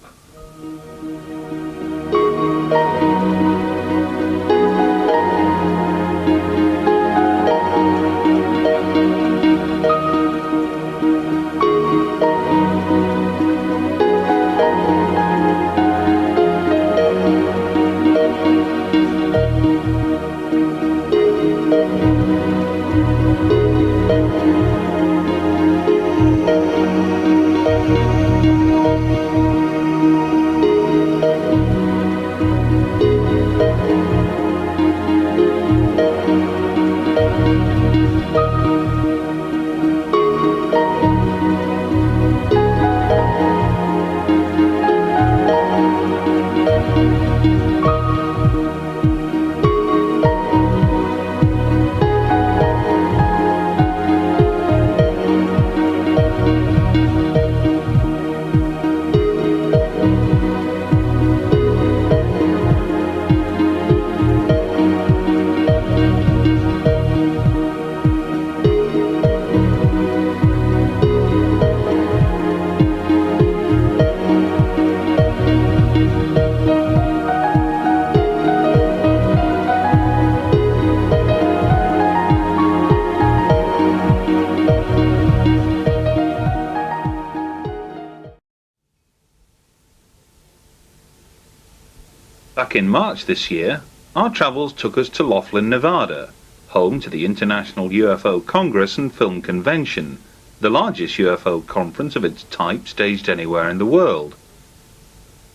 Back in March this year, our travels took us to Laughlin, Nevada, home to the International UFO Congress and Film Convention, the largest UFO conference of its type staged anywhere in the world.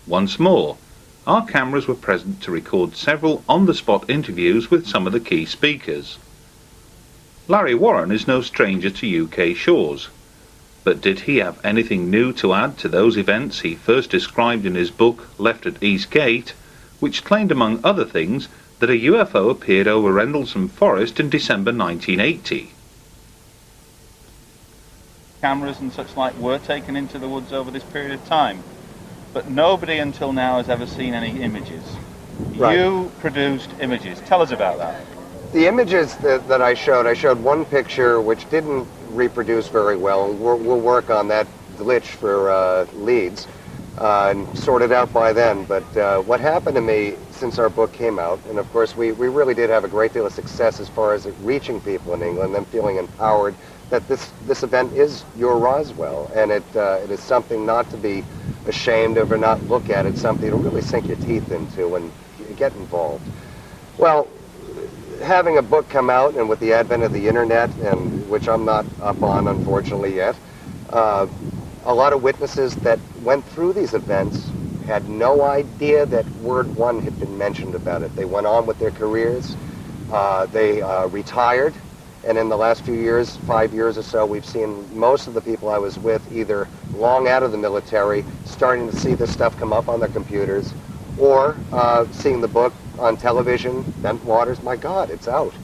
Once more, our cameras were present to record several on-the-spot interviews with some of the key speakers. Larry Warren is no stranger to UK shores, but did he have anything new to add to those events he first described in his book Left at East Gate, which claimed among other things that a UFO appeared over Rendlesham Forest in December 1980. Cameras and such like were taken into the woods over this period of time, but nobody until now has ever seen any images. Right. You produced images. Tell us about that.
The images that I showed one picture which didn't reproduce very well. We'll work on that glitch for leads. And sort it out by then, but what happened to me since our book came out, and of course we really did have a great deal of success as far as it reaching people in England, them feeling empowered that this event is your Roswell, and it is something not to be ashamed of or not look at. It's something to really sink your teeth into and get involved. Well, having a book come out, and with the advent of the internet, and which I'm not up on unfortunately yet, a lot of witnesses that went through these events had no idea that word one had been mentioned about it. They went on with their careers, they retired, and in the last few years, 5 years or so, we've seen most of the people I was with either long out of the military, starting to see this stuff come up on their computers, or seeing the book on television, Bent Waters, my God, it's out.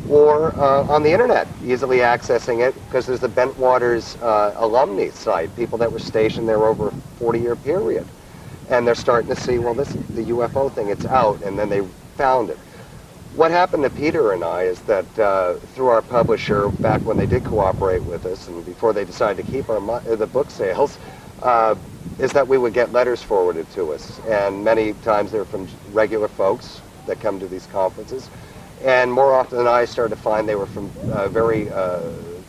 Or on the internet, easily accessing it, because there's the Bent Waters alumni site, people that were stationed there over a 40-year period. And they're starting to see, well, the UFO thing, it's out, and then they found it. What happened to Peter and I is that through our publisher, back when they did cooperate with us and before they decided to keep the book sales, is that we would get letters forwarded to us. And many times they're from regular folks that come to these conferences. And more often than not, I started to find they were from very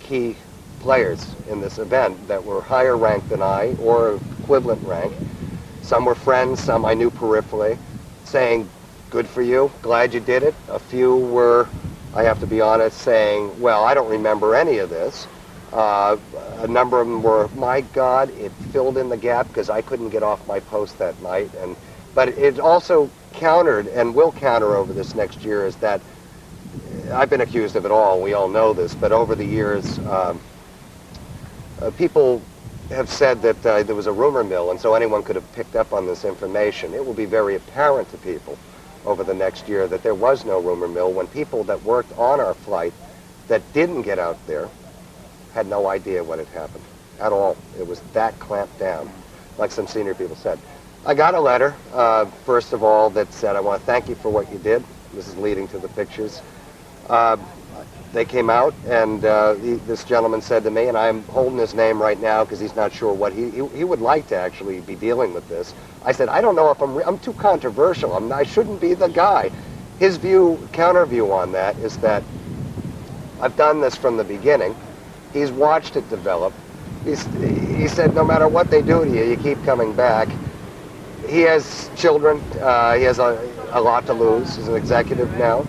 key players in this event that were higher ranked than I or equivalent rank. Some were friends, some I knew peripherally, saying, good for you, glad you did it. A few were, I have to be honest, saying, well, I don't remember any of this. A number of them were, my God, it filled in the gap because I couldn't get off my post that night. But it also countered, and will counter over this next year, is that I've been accused of it all, we all know this, but over the years, people have said that there was a rumor mill, and so anyone could have picked up on this information. It will be very apparent to people over the next year that there was no rumor mill when people that worked on our flight that didn't get out there had no idea what had happened at all. It was that clamped down, like some senior people said. I got a letter, first of all, that said, I want to thank you for what you did. This is leading to the pictures. They came out, and this gentleman said to me, and I'm holding his name right now because he's not sure what he would like to actually be dealing with this. I said, I don't know if I'm too controversial. I shouldn't be the guy. His counter view on that is that I've done this from the beginning. He's watched it develop. He said, no matter what they do to you, you keep coming back. He has children. He has a lot to lose. He's an executive now.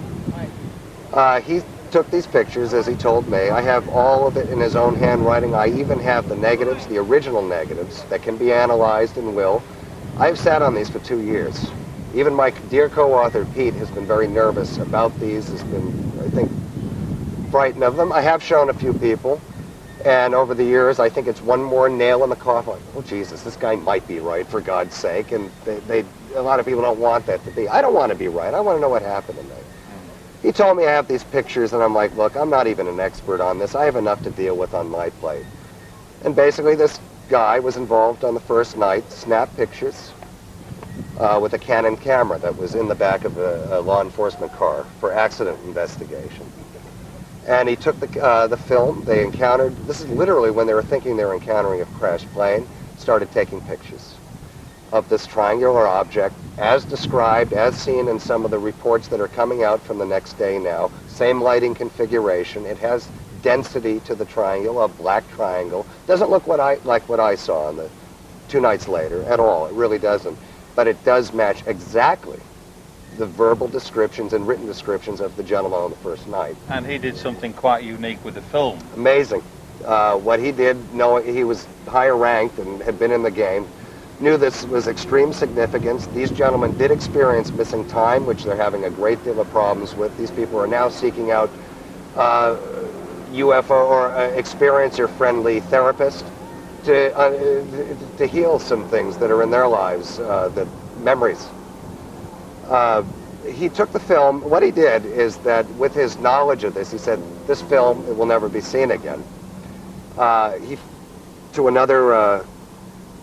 He took these pictures, as he told me. I have all of it in his own handwriting. I even have the negatives, the original negatives, that can be analyzed and will. I've sat on these for 2 years. Even my dear co-author, Pete, has been very nervous about these, has been, I think, frightened of them. I have shown a few people, and over the years, I think it's one more nail in the coffin. Oh, Jesus, this guy might be right, for God's sake, and a lot of people don't want that to be. I don't want to be right. I want to know what happened tonight. He told me I have these pictures, and I'm like, look, I'm not even an expert on this. I have enough to deal with on my plate. And basically, this guy was involved on the first night, snapped pictures with a Canon camera that was in the back of a law enforcement car for accident investigation. And he took the film. They encountered, this is literally when they were thinking they were encountering a crashed plane, started taking pictures of this triangular object as described, as seen in some of the reports that are coming out from the next day now. Same lighting configuration. It has density to the triangle, a black triangle. Doesn't look like what I saw on the 2 nights later at all. It really doesn't. But it does match exactly the verbal descriptions and written descriptions of the gentleman on the first night.
And he did something quite unique with the film.
Amazing. What he did, knowing he was higher ranked and had been in the game, knew this was extreme significance. These gentlemen did experience missing time, which they're having a great deal of problems with. These people are now seeking out UFO or experiencer-friendly therapists to heal some things that are in their lives, the memories. He took the film. What he did is that with his knowledge of this, he said, this film, it will never be seen again. To another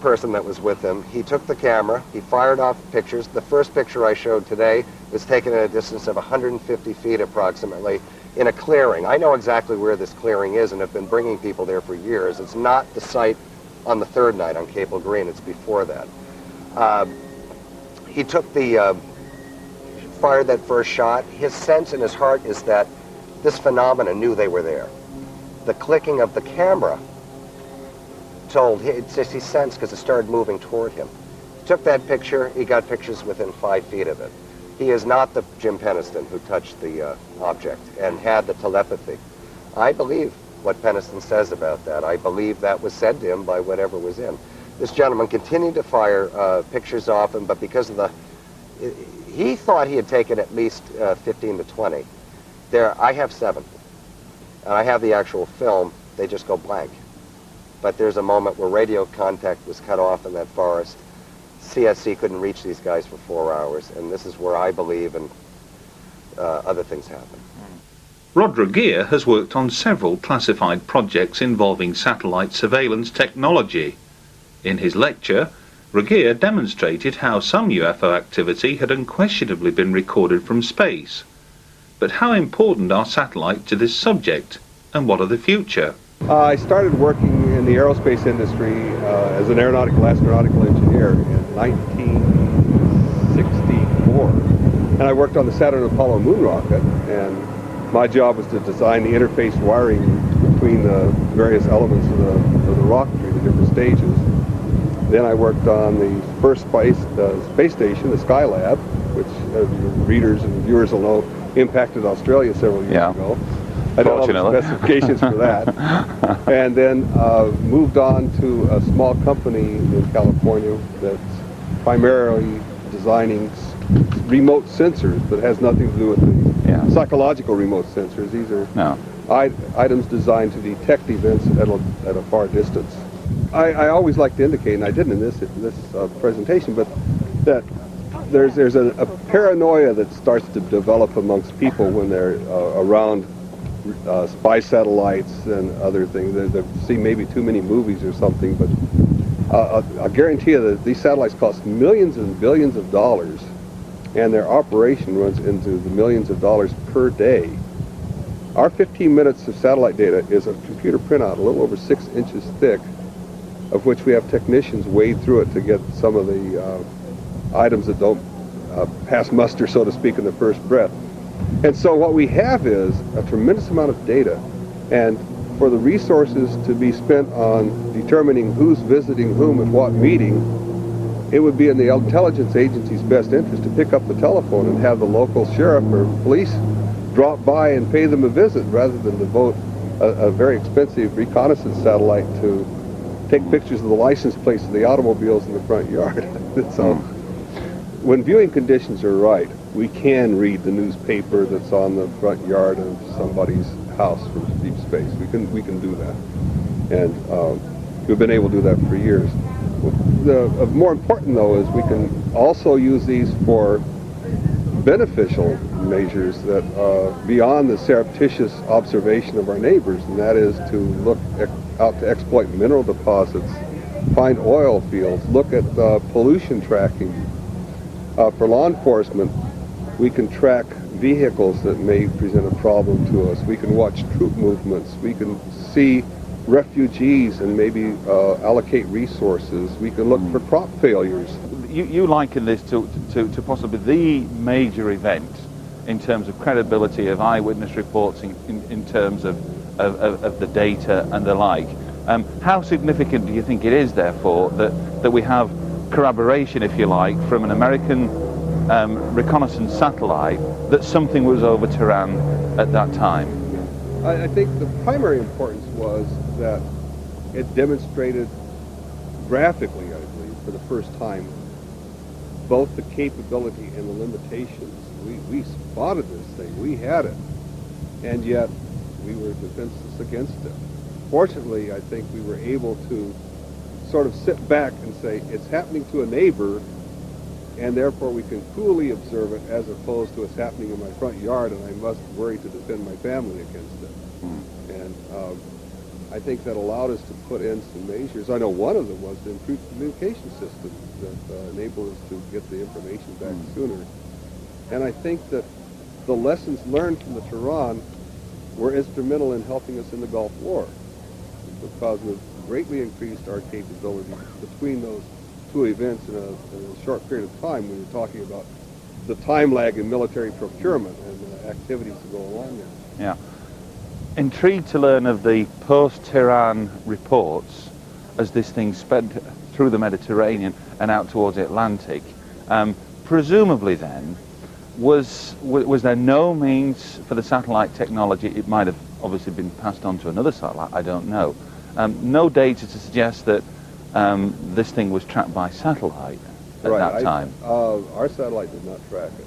person that was with him, he took the camera, he fired off pictures. The first picture I showed today was taken at a distance of 150 feet approximately in a clearing. I know exactly where this clearing is and have been bringing people there for years. It's not the site on the third night on Cable Green, it's before that. He took fired that first shot. His sense in his heart is that this phenomena knew they were there. The clicking of the camera told, it's just he sensed because it started moving toward him. He took that picture, he got pictures within 5 feet of it. He is not the Jim Peniston who touched the object and had the telepathy. I believe what Peniston says about that. I believe that was said to him by whatever was in. This gentleman continued to fire pictures off him, but because of he thought he had taken at least 15 to 20. I have 7. And I have the actual film. They just go blank. But there's a moment where radio contact was cut off in that forest. CSC couldn't reach these guys for 4 hours, and this is where I believe and other things happen.
Rod Regeer has worked on several classified projects involving satellite surveillance technology. In his lecture, Regeer demonstrated how some UFO activity had unquestionably been recorded from space, But how important are satellites to this subject, and what are the future?
I started working in the aerospace industry as an astronautical engineer in 1964. And I worked on the Saturn Apollo moon rocket, and my job was to design the interface wiring between the various elements of the rocketry, the different stages. Then I worked on the first space station, the Skylab, which readers and viewers will know impacted Australia several years ago. I don't know the specifications for that. And then moved on to a small company in California that's primarily designing remote sensors, but it has nothing to do with the psychological remote sensors. These are items designed to detect events at a far distance. I always like to indicate, and I didn't in this presentation, but that there's a paranoia that starts to develop amongst people when they're around spy satellites and other things. They've seen maybe too many movies or something, but I guarantee you that these satellites cost millions and billions of dollars, and their operation runs into the millions of dollars per day. Our 15 minutes of satellite data is a computer printout, a little over 6 inches thick, of which we have technicians wade through it to get some of the items that don't pass muster, so to speak, in the first breath. And so what we have is a tremendous amount of data, and for the resources to be spent on determining who's visiting whom at what meeting, it would be in the intelligence agency's best interest to pick up the telephone and have the local sheriff or police drop by and pay them a visit, rather than devote a very expensive reconnaissance satellite to take pictures of the license plates of the automobiles in the front yard. So when viewing conditions are right, we can read the newspaper that's on the front yard of somebody's house from deep space. We can do that, and we've been able to do that for years. More important, though, is we can also use these for beneficial measures that beyond the surreptitious observation of our neighbors, and that is to look out to exploit mineral deposits, find oil fields, look at pollution tracking. For law enforcement, we can track vehicles that may present a problem to us. We can watch troop movements. We can see refugees and maybe allocate resources. We can look for crop failures.
You liken this to possibly the major event in terms of credibility of eyewitness reports, in terms of the data and the like. How significant do you think it is, therefore, that we have corroboration, if you like, from an American reconnaissance satellite that something was over Tehran at that time?
I think the primary importance was that it demonstrated graphically, I believe, for the first time, both the capability and the limitations. We spotted this thing, we had it, and yet we were defenseless against it. Fortunately, I think we were able to sort of sit back and say, it's happening to a neighbor, and therefore we can coolly observe it, as opposed to it's happening in my front yard and I must worry to defend my family against it. And I think that allowed us to put in some measures. I know one of them was to improve communication systems that enable us to get the information back sooner. And I think that the lessons learned from the Tehran were instrumental in helping us in the Gulf War, because we've greatly increased our capability between those two events in a short period of time, when you're talking about the time lag in military procurement and activities that go along there.
Yeah. Intrigued to learn of the post-Tehran reports as this thing sped through the Mediterranean and out towards the Atlantic. Presumably then, was there no means for the satellite technology? It might have obviously been passed on to another satellite, I don't know. No data to suggest that this thing was tracked by satellite at that time.
Our satellite did not track it.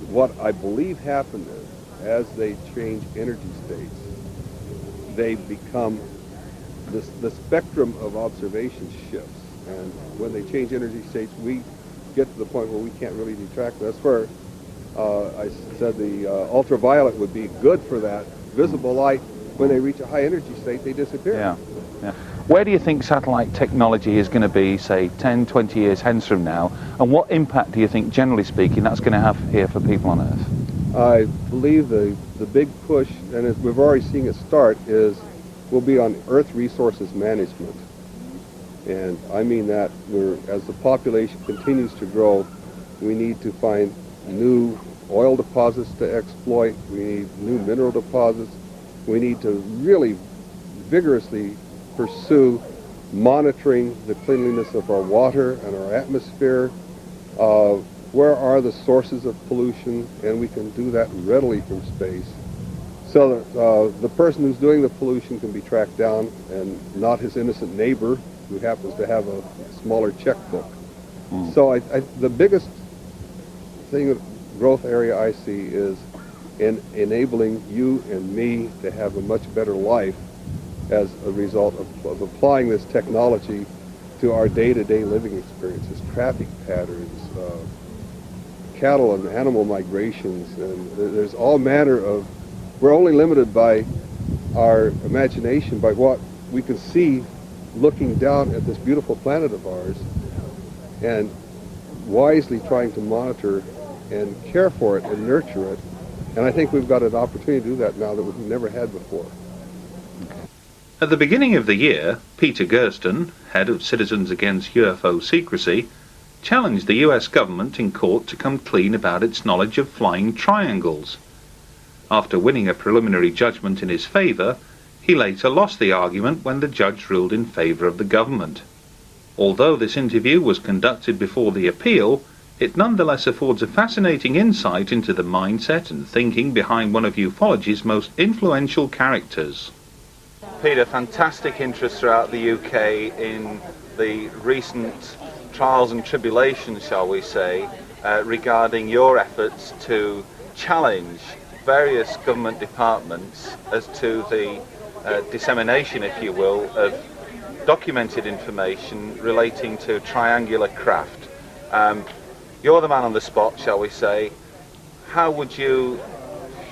What I believe happened is, as they change energy states, they become, the spectrum of observation shifts. And when they change energy states, we get to the point where we can't really detract. That's where I said the ultraviolet would be good for that. Visible light, when they reach a high energy state, they disappear.
Yeah. Where do you think satellite technology is going to be, say, 10, 20 years hence from now? And what impact do you think, generally speaking, that's going to have here for people on Earth?
I believe the big push, and we've already seen it start, will be on Earth resources management. And I mean that as the population continues to grow, we need to find new oil deposits to exploit. We need new mineral deposits. We need to really vigorously pursue monitoring the cleanliness of our water and our atmosphere. Where are the sources of pollution? And we can do that readily from space. So that the person who's doing the pollution can be tracked down and not his innocent neighbor who happens to have a smaller checkbook. So the biggest growth area I see is in enabling you and me to have a much better life as a result of applying this technology to our day-to-day living experiences, traffic patterns, cattle and animal migrations, and there's all manner of, we're only limited by our imagination, by what we can see looking down at this beautiful planet of ours, and wisely trying to monitor and care for it and nurture it. And I think we've got an opportunity to do that now that we've never had before.
At the beginning of the year, Peter Gersten, head of Citizens Against UFO Secrecy, challenged the US government in court to come clean about its knowledge of flying triangles. After winning a preliminary judgment in his favour, he later lost the argument when the judge ruled in favour of the government. Although this interview was conducted before the appeal, it nonetheless affords a fascinating insight into the mindset and thinking behind one of ufology's most influential characters. Peter, fantastic interest throughout the UK in the recent trials and tribulations, shall we say, regarding your efforts to challenge various government departments as to the dissemination, if you will, of documented information relating to triangular craft. You're the man on the spot, shall we say. How would you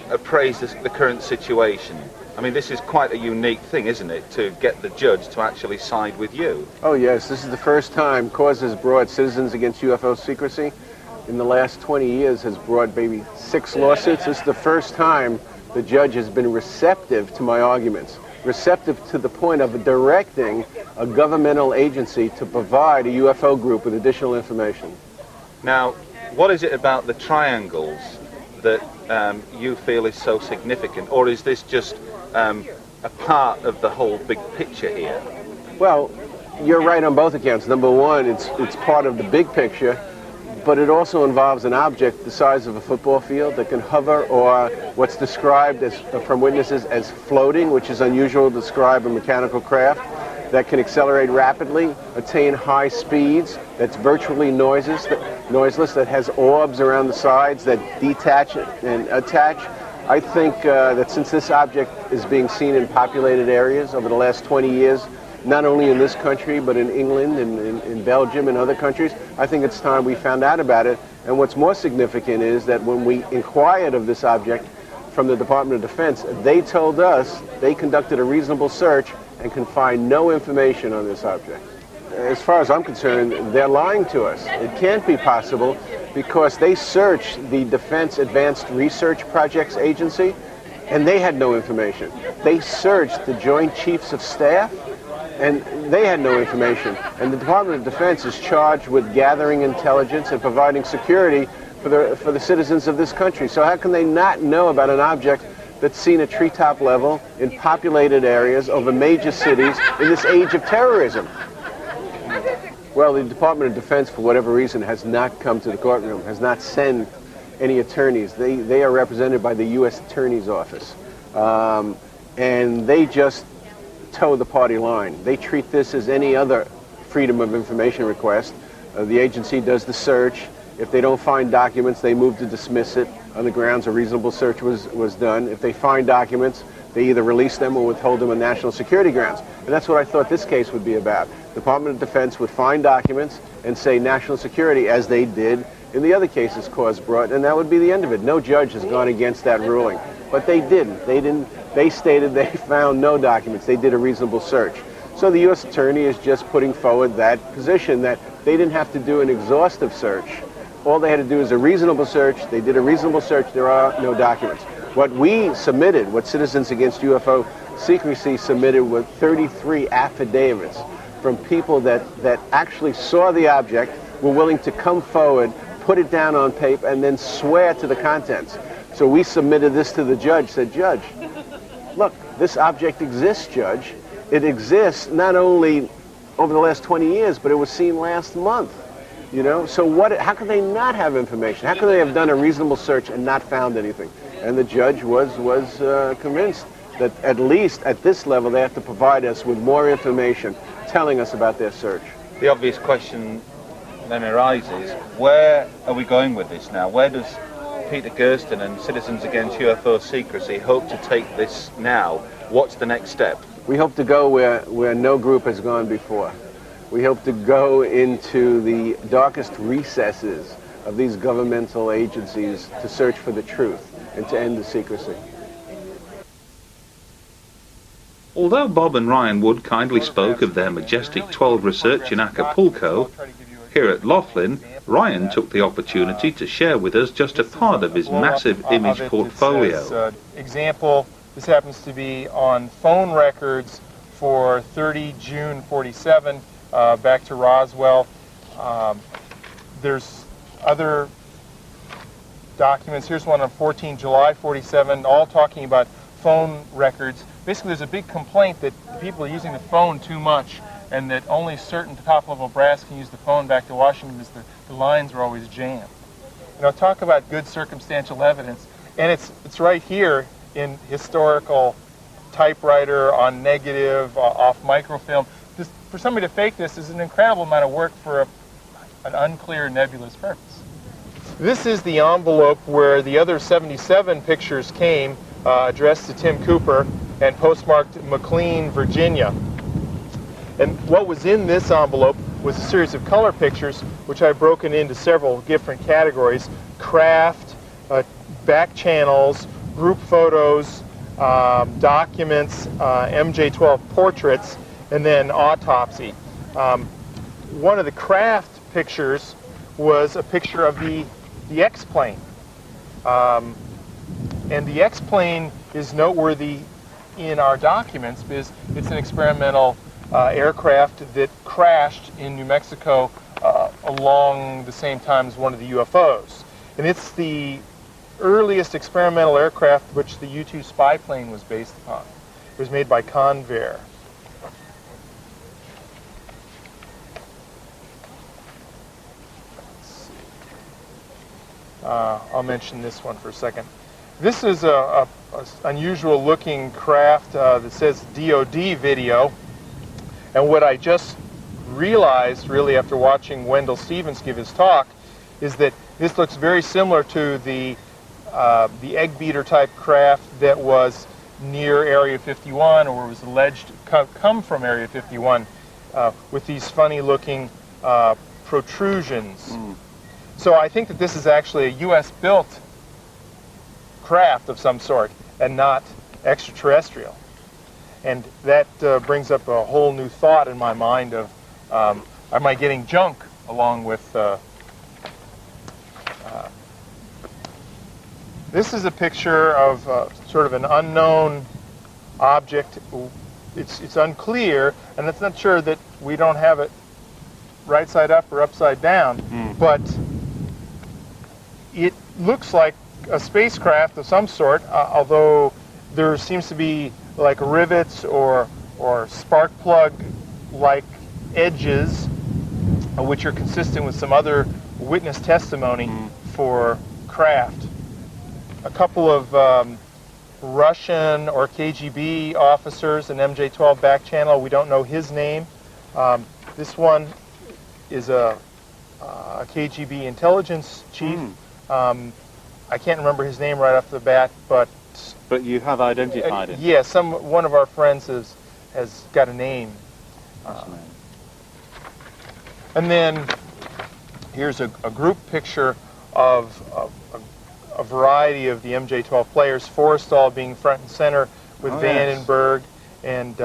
appraise the current situation? I mean, this is quite a unique thing, isn't it, to get the judge to actually side with you?
Oh yes, this is the first time Cause has brought Citizens Against UFO Secrecy. In the last 20 years has brought maybe 6 lawsuits. This is the first time the judge has been receptive to my arguments. Receptive to the point of directing a governmental agency to provide a UFO group with additional information.
Now, what is it about the triangles that you feel is so significant, or is this just a part of the whole big picture here?
Well, you're right on both accounts. Number one, it's part of the big picture, but it also involves an object the size of a football field that can hover, or what's described as, from witnesses, as floating, which is unusual to describe a mechanical craft, that can accelerate rapidly, attain high speeds, that's virtually noiseless, that has orbs around the sides that detach and attach. I think that since this object is being seen in populated areas over the last 20 years, not only in this country, but in England and in Belgium and other countries, I think it's time we found out about it. And what's more significant is that when we inquired of this object from the Department of Defense, they told us they conducted a reasonable search and can find no information on this object. As far as I'm concerned, they're lying to us. It can't be possible because they searched the Defense Advanced Research Projects Agency and they had no information. They searched the Joint Chiefs of Staff and they had no information. And the Department of Defense is charged with gathering intelligence and providing security for the citizens of this country. So how can they not know about an object that's seen at treetop level in populated areas over major cities in this age of terrorism? Well, the Department of Defense, for whatever reason, has not come to the courtroom, has not sent any attorneys. They are represented by the U.S. Attorney's Office. And they just toe the party line. They treat this as any other Freedom of Information request. The agency does the search. If they don't find documents, they move to dismiss it on the grounds a reasonable search was done. If they find documents, they either release them or withhold them on national security grounds. And that's what I thought this case would be about. The Department of Defense would find documents and say national security, as they did in the other cases Cause brought, and that would be the end of it. No judge has gone against that ruling. But they didn't. They stated they found no documents. They did a reasonable search. So the U.S. Attorney is just putting forward that position that they didn't have to do an exhaustive search All they had to do is a reasonable search. They did a reasonable search. There are no documents. What we submitted, what Citizens Against UFO Secrecy submitted, were 33 affidavits from people that actually saw the object, were willing to come forward, put it down on paper, and then swear to the contents. So we submitted this to the judge, said, Judge, look, this object exists, Judge. It exists not only over the last 20 years, but it was seen last month. You know, so how could they not have information? How could they have done a reasonable search and not found anything? And the judge was convinced that at least at this level they have to provide us with more information telling us about their search.
The obvious question then arises, where are we going with this now? Where does Peter Kosten and Citizens Against UFO Secrecy hope to take this now? What's the next step?
We hope to go where no group has gone before. We hope to go into the darkest recesses of these governmental agencies to search for the truth and to end the secrecy.
Although Bob and Ryan Wood kindly spoke of their majestic 12 research in Acapulco, here at Laughlin, Ryan took the opportunity to share with us just a part of his massive image portfolio.
It says, example, this happens to be on phone records for 30 June 47, back to Roswell. There's other documents. Here's one on 14 July 47, all talking about phone records. Basically, there's a big complaint that people are using the phone too much, and that only certain top-level brass can use the phone back to Washington because the lines are always jammed. You know, talk about good circumstantial evidence, and it's right here in historical typewriter, on negative, off microfilm. Just for somebody to fake this is an incredible amount of work for an unclear, nebulous purpose. This is the envelope where the other 77 pictures came, addressed to Tim Cooper and postmarked McLean, Virginia. And what was in this envelope was a series of color pictures, which I've broken into several different categories: craft, back channels, group photos, documents, MJ-12 portraits, and then autopsy. One of the craft pictures was a picture of the X-plane. And the X-plane is noteworthy in our documents because it's an experimental aircraft that crashed in New Mexico along the same time as one of the UFOs. And it's the earliest experimental aircraft which the U-2 spy plane was based upon. It was made by Convair. I'll mention this one for a second. This is a unusual looking craft that says DOD video, and what I just realized really after watching Wendell Stevens give his talk is that this looks very similar to the egg beater type craft that was near Area 51, or was alleged to come from Area 51, with these funny looking protrusions. So I think that this is actually a U.S. built craft of some sort and not extraterrestrial. And that brings up a whole new thought in my mind of, am I getting junk along with... This is a picture of sort of an unknown object. It's unclear, and it's not sure that we don't have it right side up or upside down, but it looks like a spacecraft of some sort, although there seems to be like rivets or spark plug-like edges, which are consistent with some other witness testimony for craft. A couple of Russian or KGB officers, an MJ-12 back channel. We don't know his name. This one is a KGB intelligence chief. I can't remember his name right off the bat, but
you have identified him.
Yeah, one of our friends has got a name. And then here's a group picture of a variety of the MJ-12 players. Forrestal being front and center with Vandenberg and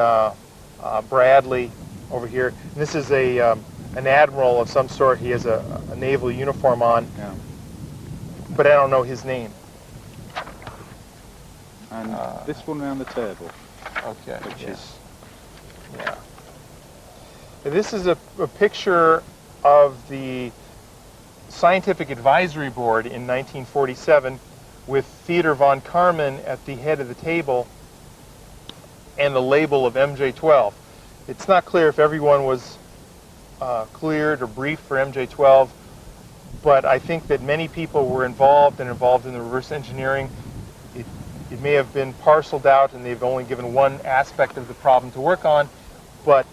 Bradley over here. And this is an admiral of some sort. He has a naval uniform on. Yeah.
but I don't know his name.
And this one around the table.
Okay.
Which is...
Yeah. And this is a picture of the Scientific Advisory Board in 1947 with Theodor von Karman at the head of the table and the label of MJ12. It's not clear if everyone was cleared or briefed for MJ12, but I think that many people were involved in the reverse engineering. It may have been parceled out and they've only given one aspect of the problem to work on, but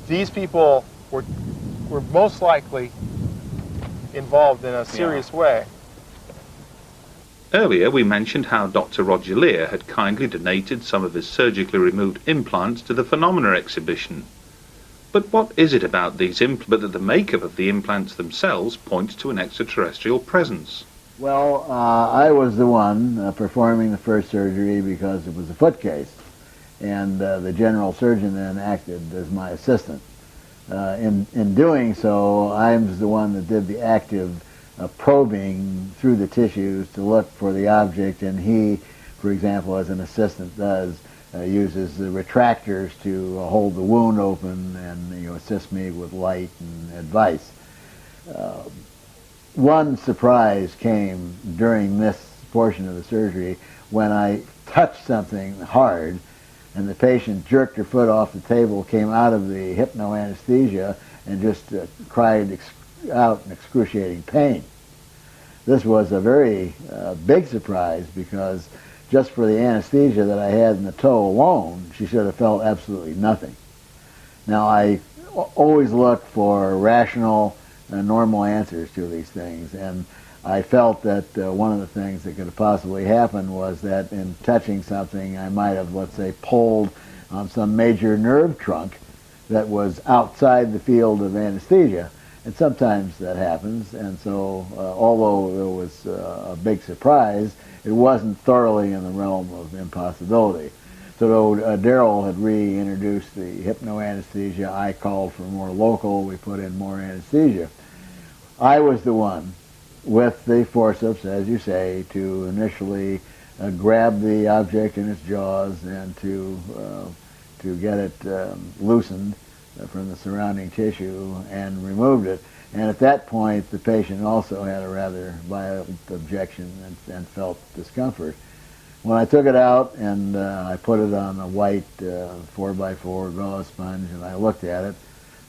these people were most likely involved in a serious way.
Earlier we mentioned how Dr. Roger Lear had kindly donated some of his surgically removed implants to the Phenomena exhibition. But what is it about these implants, but that the makeup of the implants themselves points to an extraterrestrial presence?
Well, I was the one performing the first surgery because it was a foot case, and the general surgeon then acted as my assistant. In doing so, I was the one that did the active probing through the tissues to look for the object, and he, for example, as an assistant does, uses the retractors to hold the wound open and assist me with light and advice. One surprise came during this portion of the surgery when I touched something hard and the patient jerked her foot off the table, came out of the hypnoanesthesia, and just cried out in excruciating pain. This was a very big surprise because just for the anesthesia that I had in the toe alone, she should have felt absolutely nothing. Now, I always look for rational, normal answers to these things, and I felt that one of the things that could have possibly happened was that in touching something, I might have, let's say, pulled on some major nerve trunk that was outside the field of anesthesia, and sometimes that happens, and so although it was a big surprise, it wasn't thoroughly in the realm of impossibility. So though Darrell had reintroduced the hypnoanesthesia, I called for more local, we put in more anesthesia. I was the one with the forceps, as you say, to initially grab the object in its jaws and to get it loosened from the surrounding tissue and removed it. And at that point, the patient also had a rather violent objection and felt discomfort. When I took it out and I put it on a white 4x4 gauze sponge and I looked at it,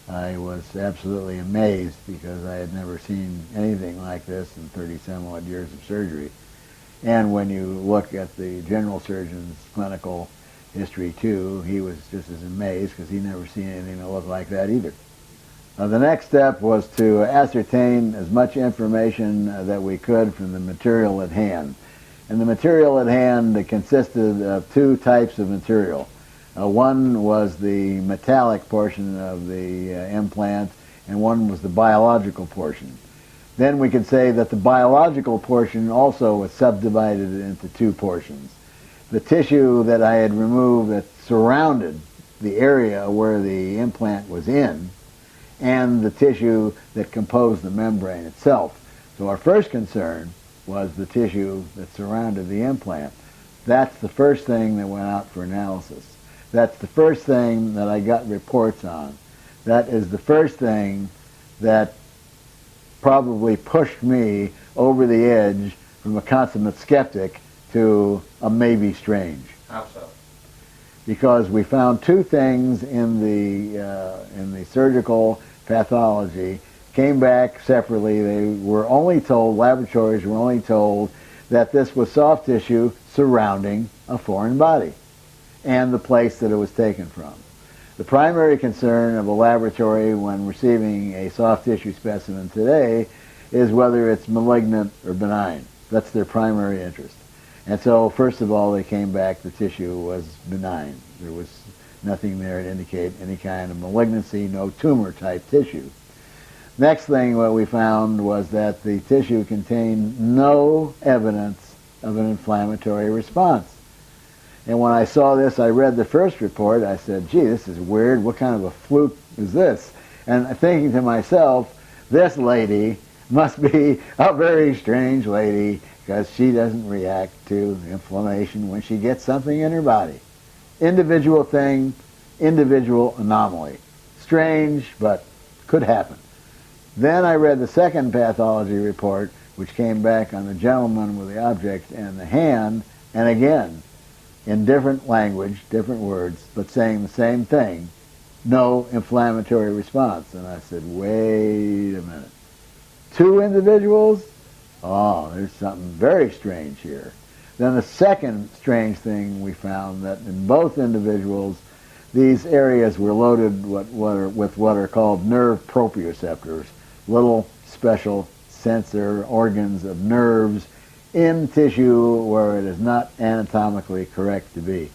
I was absolutely amazed because I had never seen anything like this in 30-some-odd years of surgery. And when you look at the general surgeon's clinical history too, he was just as amazed because he'd never seen anything that looked like that either. The next step was to ascertain as much information that we could from the material at hand. And the material at hand consisted of two types of material. One was the metallic portion of the implant, and one was the biological portion. Then we could say that the biological portion also was subdivided into two portions. The tissue that I had removed that surrounded the area where the implant was in, and the tissue that composed the membrane itself. So our first concern was the tissue that surrounded the implant. That's the first thing that went out for analysis. That's the first thing that I got reports on. That is the first thing that probably pushed me over the edge from a consummate skeptic to a maybe strange.
How so?
Because we found two things in the surgical pathology, came back separately. They were only told, laboratories were only told, that this was soft tissue surrounding a foreign body and the place that it was taken from. The primary concern of a laboratory when receiving a soft tissue specimen today is whether it's malignant or benign. That's their primary interest. And so, first of all, they came back, the tissue was benign. There was nothing there to indicate any kind of malignancy, no tumor-type tissue. Next thing what we found was that the tissue contained no evidence of an inflammatory response. And when I saw this, I read the first report, I said, gee, this is weird, what kind of a fluke is this? And thinking to myself, this lady must be a very strange lady because she doesn't react to inflammation when she gets something in her body. Individual thing, individual anomaly. Strange, but could happen. Then I read the second pathology report, which came back on the gentleman with the object and the hand, and again, in different language, different words, but saying the same thing, no inflammatory response. And I said, wait a minute. 2 individuals? Oh, there's something very strange here. Then the second strange thing we found, that in both individuals, these areas were loaded with what are called nerve proprioceptors, little special sensor organs of nerves in tissue where it is not anatomically correct to be.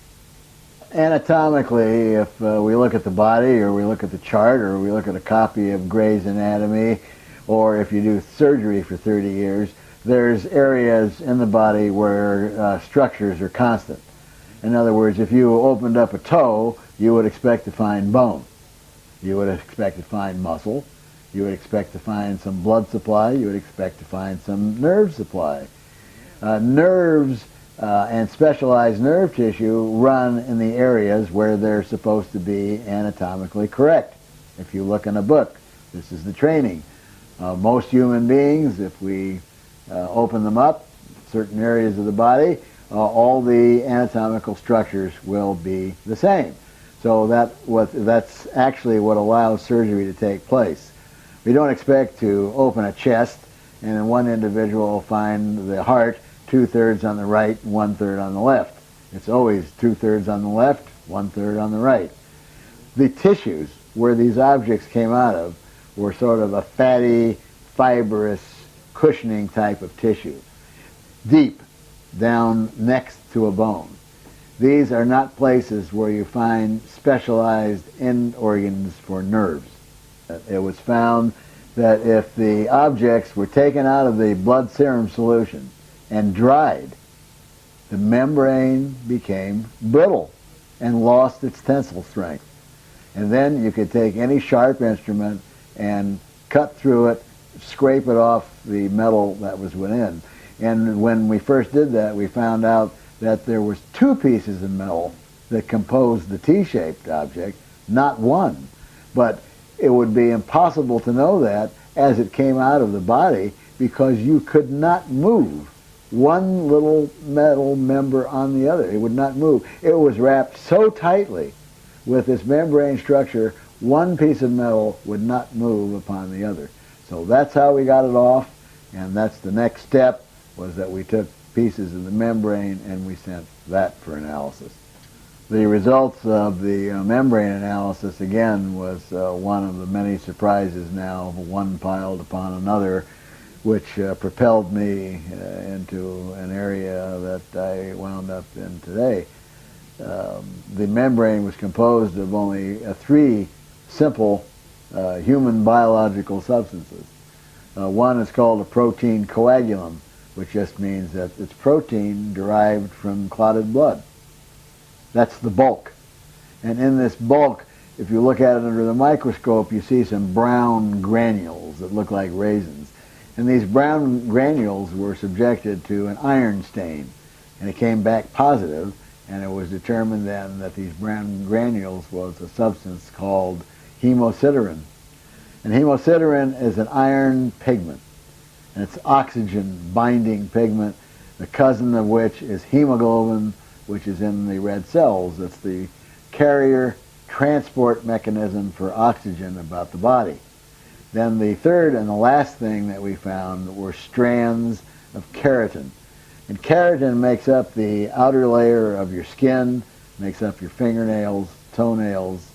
Anatomically, if we look at the body, or we look at the chart, or we look at a copy of Gray's Anatomy, or if you do surgery for 30 years, there's areas in the body where structures are constant. In other words, if you opened up a toe, you would expect to find bone. You would expect to find muscle. You would expect to find some blood supply. You would expect to find some nerve supply. Nerves and specialized nerve tissue run in the areas where they're supposed to be anatomically correct. If you look in a book, this is the training. Most human beings, if we open them up, certain areas of the body, all the anatomical structures will be the same. So that's actually what allows surgery to take place. We don't expect to open a chest and in one individual find the heart 2/3 on the right and 1/3 on the left. It's always 2/3 on the left, 1/3 on the right. The tissues where these objects came out of were sort of a fatty, fibrous, cushioning type of tissue, deep down next to a bone. These are not places where you find specialized end organs for nerves. It was found that if the objects were taken out of the blood serum solution and dried, the membrane became brittle and lost its tensile strength. And then you could take any sharp instrument and cut through it, scrape it off the metal that was within. And when we first did that, we found out that there was 2 pieces of metal that composed the T-shaped object, not one. But it would be impossible to know that as it came out of the body because you could not move one little metal member on the other. It would not move. It was wrapped so tightly with this membrane structure, one piece of metal would not move upon the other. So that's how we got it off, and that's the next step, was that we took pieces of the membrane and we sent that for analysis. The results of the membrane analysis, again, was one of the many surprises now, one piled upon another, which propelled me into an area that I wound up in today. The membrane was composed of only 3 simple human biological substances. One is called a protein coagulum, which just means that it's protein derived from clotted blood. That's the bulk. And in this bulk, if you look at it under the microscope, you see some brown granules that look like raisins. And these brown granules were subjected to an iron stain, and it came back positive, and it was determined then that these brown granules was a substance called hemosiderin. And hemosiderin is an iron pigment, and it's oxygen binding pigment, the cousin of which is hemoglobin, which is in the red cells. It's the carrier transport mechanism for oxygen about the body. Then the third and the last thing that we found were strands of keratin. And keratin makes up the outer layer of your skin, makes up your fingernails, toenails,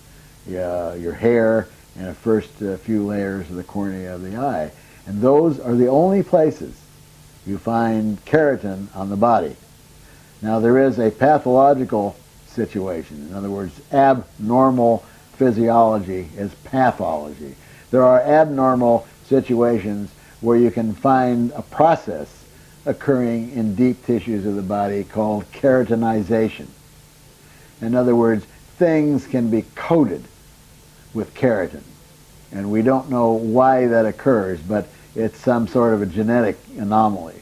your hair, and the first few layers of the cornea of the eye. And those are the only places you find keratin on the body. Now there is a pathological situation. In other words, abnormal physiology is pathology. There are abnormal situations where you can find a process occurring in deep tissues of the body called keratinization. In other words, things can be coated with keratin. And we don't know why that occurs, but it's some sort of a genetic anomaly.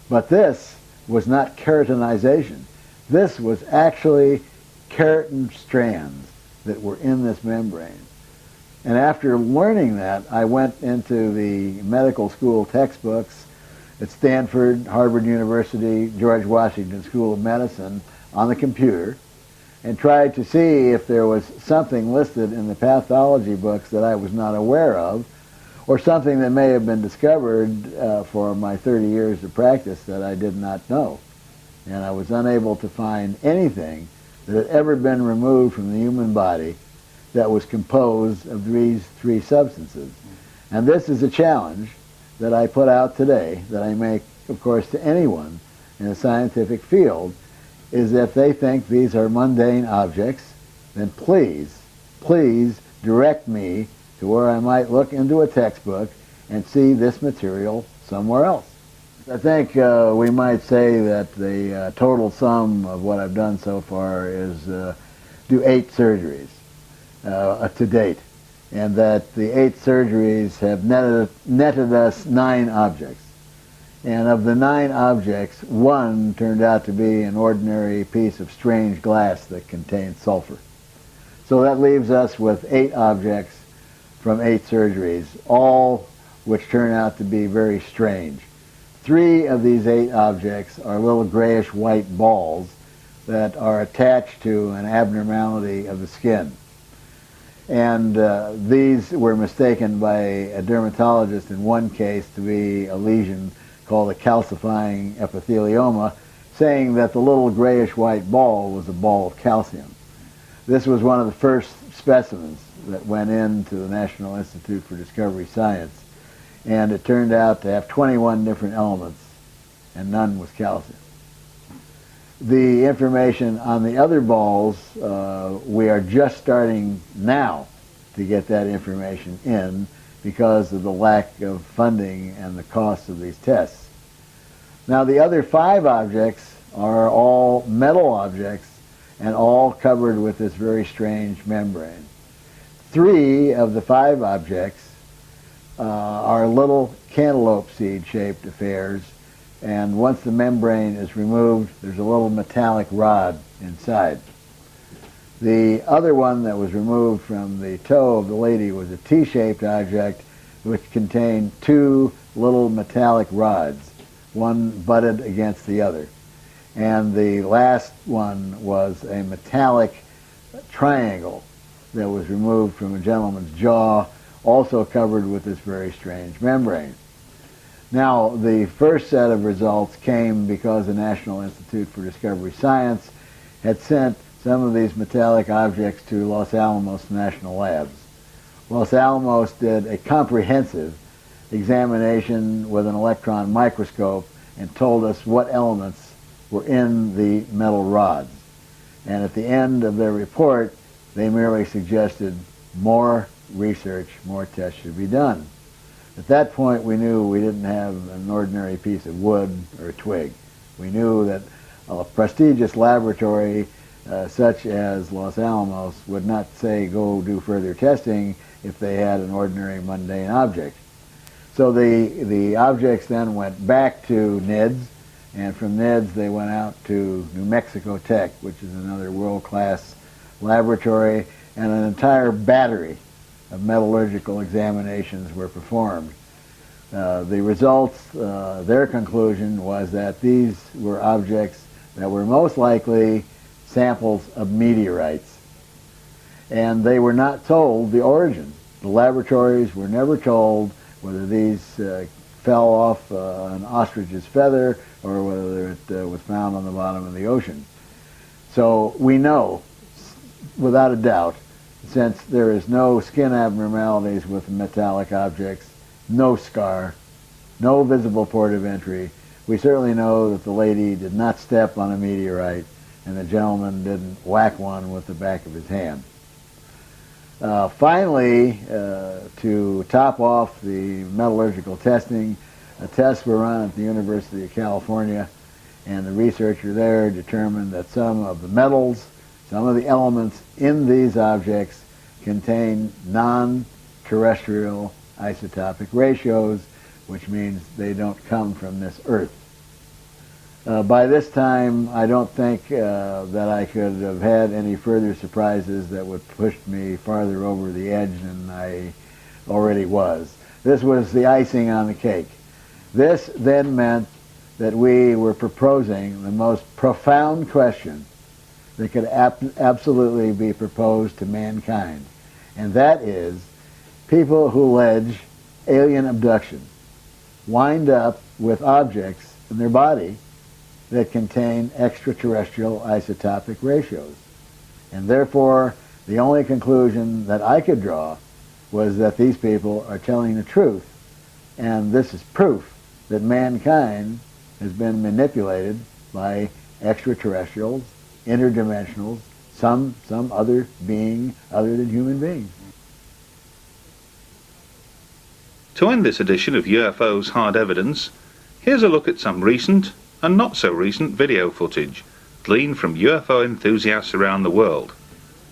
But this was not keratinization. This was actually keratin strands that were in this membrane. And after learning that, I went into the medical school textbooks at Stanford, Harvard University, George Washington School of Medicine on the computer and tried to see if there was something listed in the pathology books that I was not aware of, or something that may have been discovered for my 30 years of practice that I did not know. And I was unable to find anything that had ever been removed from the human body that was composed of these three substances. And this is a challenge that I put out today, that I make, of course, to anyone in the scientific field, is that if they think these are mundane objects, then please, please direct me to where I might look into a textbook and see this material somewhere else. I think we might say that the total sum of what I've done so far is do 8 surgeries to date, and that the 8 surgeries have netted us 9 objects. And of the 9 objects, 1 turned out to be an ordinary piece of strange glass that contained sulfur. So that leaves us with 8 objects from 8 surgeries, all which turn out to be very strange. 3 of these 8 objects are little grayish-white balls that are attached to an abnormality of the skin. And these were mistaken by a dermatologist in one case to be a lesion called a calcifying epithelioma, saying that the little grayish-white ball was a ball of calcium. This was one of the first specimens that went into the National Institute for Discovery Science, and it turned out to have 21 different elements, and none was calcium. The information on the other balls, we are just starting now to get that information in because of the lack of funding and the cost of these tests. Now the other 5 objects are all metal objects and all covered with this very strange membrane. 3 of the 5 objects are little cantaloupe seed shaped affairs, and once the membrane is removed, there's a little metallic rod inside. The other one that was removed from the toe of the lady was a T-shaped object which contained 2 little metallic rods, one butted against the other. And the last one was a metallic triangle that was removed from a gentleman's jaw, also covered with this very strange membrane. Now, the first set of results came because the National Institute for Discovery Science had sent some of these metallic objects to Los Alamos National Labs. Los Alamos did a comprehensive examination with an electron microscope and told us what elements were in the metal rods. And at the end of their report, they merely suggested more research, more tests should be done. At that point, we knew we didn't have an ordinary piece of wood or a twig. We knew that a prestigious laboratory such as Los Alamos would not say go do further testing if they had an ordinary mundane object. So the objects then went back to NIDS, and from NIDS they went out to New Mexico Tech, which is another world-class laboratory, and an entire battery of metallurgical examinations were performed. The results, their conclusion was that these were objects that were most likely samples of meteorites. And they were not told the origin. The laboratories were never told whether these fell off an ostrich's feather or whether it was found on the bottom of the ocean. So we know, without a doubt, since there is no skin abnormalities with metallic objects, no scar, no visible port of entry, we certainly know that the lady did not step on a meteorite and the gentleman didn't whack one with the back of his hand. Finally, to top off the metallurgical testing, tests were run at the University of California, and the researcher there determined that some of the metals, some of the elements in these objects contain non-terrestrial isotopic ratios, which means they don't come from this earth. By this time, I don't think that I could have had any further surprises that would push me farther over the edge than I already was. This was the icing on the cake. This then meant that we were proposing the most profound question that could absolutely be proposed to mankind, and that is, people who allege alien abduction wind up with objects in their body that contain extraterrestrial isotopic ratios. And therefore, the only conclusion that I could draw was that these people are telling the truth, and this is proof that mankind has been manipulated by extraterrestrials, interdimensionals, some other being other than human beings.
To end this edition of UFO's Hard Evidence, here's a look at some recent and not so recent video footage gleaned from UFO enthusiasts around the world.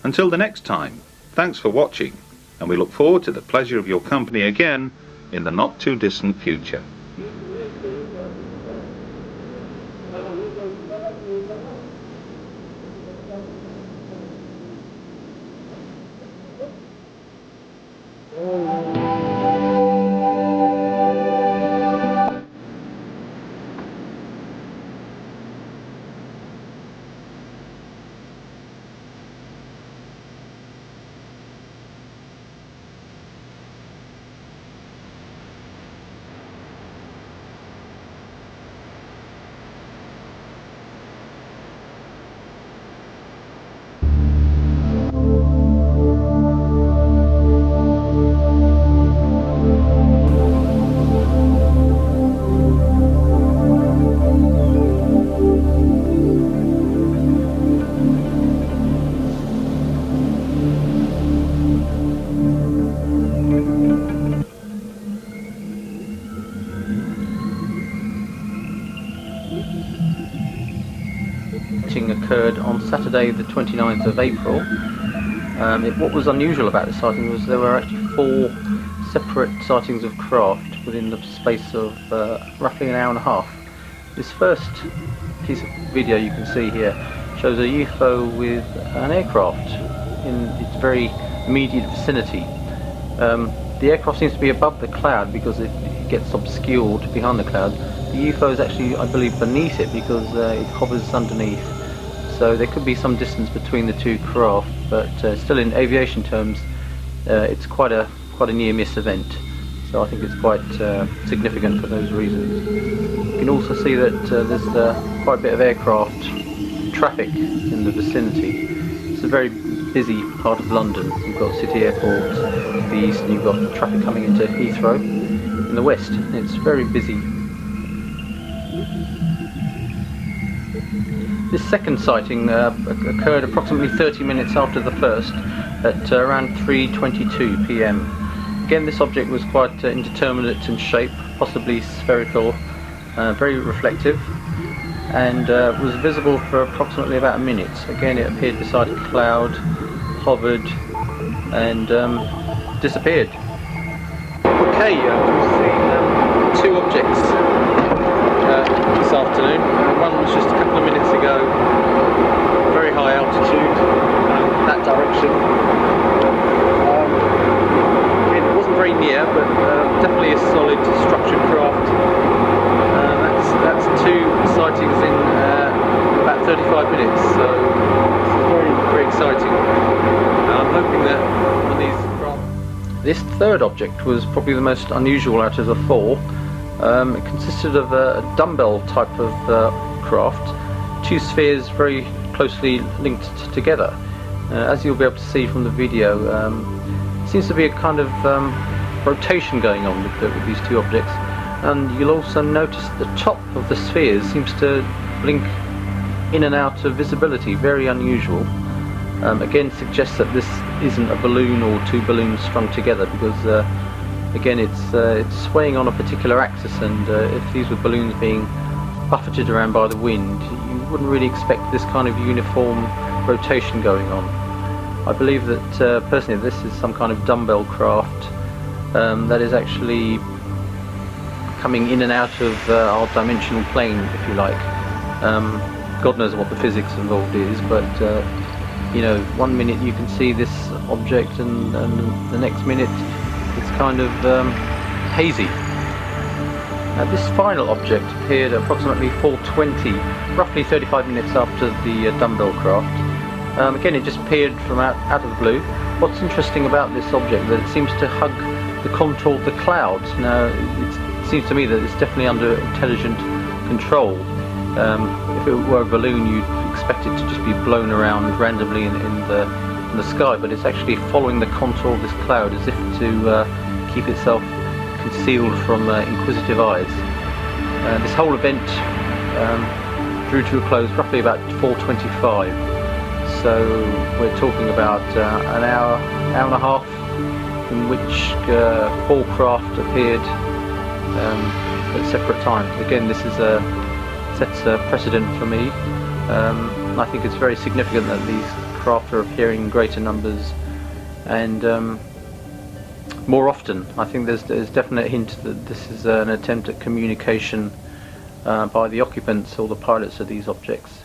Until the next time, thanks for watching, and we look forward to the pleasure of your company again in the not too distant future.
Occurred on Saturday the 29th of April. What was unusual about this sighting was there were actually 4 separate sightings of craft within the space of roughly an hour and a half. This first piece of video you can see here shows a UFO with an aircraft in its very immediate vicinity. The aircraft seems to be above the cloud because it gets obscured behind the cloud. The UFO is actually, I believe, beneath it because it hovers underneath. So there could be some distance between the two craft, but still in aviation terms, it's quite a near-miss event. So I think it's quite significant for those reasons. You can also see that there's quite a bit of aircraft traffic in the vicinity. It's a very busy part of London. You've got City Airport to the east, and you've got traffic coming into Heathrow in the west. It's very busy. This second sighting occurred approximately 30 minutes after the first, at around 3:22 p.m. Again, this object was quite indeterminate in shape, possibly spherical, very reflective, and was visible for approximately about a minute. Again, it appeared beside a cloud, hovered, and disappeared. Okay, we've seen 2 objects this afternoon. One was just a couple of minutes ago, very high altitude, that direction. It wasn't very near, but definitely a solid structured craft. That's 2 sightings in about 35 minutes, so it's very, very exciting. I'm hoping that one of these craft... This third object was probably the most unusual out of the 4. It consisted of a dumbbell type of craft, 2 spheres very closely linked together. As you'll be able to see from the video, seems to be a kind of rotation going on with these 2 objects, and you'll also notice the top of the spheres seems to blink in and out of visibility, very unusual. Again, suggests that this isn't a balloon or 2 balloons strung together, because again, it's swaying on a particular axis, and if these were balloons being buffeted around by the wind, you wouldn't really expect this kind of uniform rotation going on. I believe that personally this is some kind of dumbbell craft that is actually coming in and out of our dimensional plane, if you like. God knows what the physics involved is, but you know, one minute you can see this object and the next minute it's kind of hazy. This final object appeared at approximately 4:20, roughly 35 minutes after the dumbbell craft. Again, it just appeared from out of the blue. What's interesting about this object is that it seems to hug the contour of the clouds. Now, it seems to me that it's definitely under intelligent control. If it were a balloon, you'd expect it to just be blown around randomly in the sky, but it's actually following the contour of this cloud as if to keep itself concealed from inquisitive eyes. This whole event drew to a close roughly about 4:25. So we're talking about an hour and a half in which 4 craft appeared at separate times. Again, this is sets a precedent for me. I think it's very significant that these craft are appearing in greater numbers and more often. I think there's definite hint that this is an attempt at communication by the occupants or the pilots of these objects.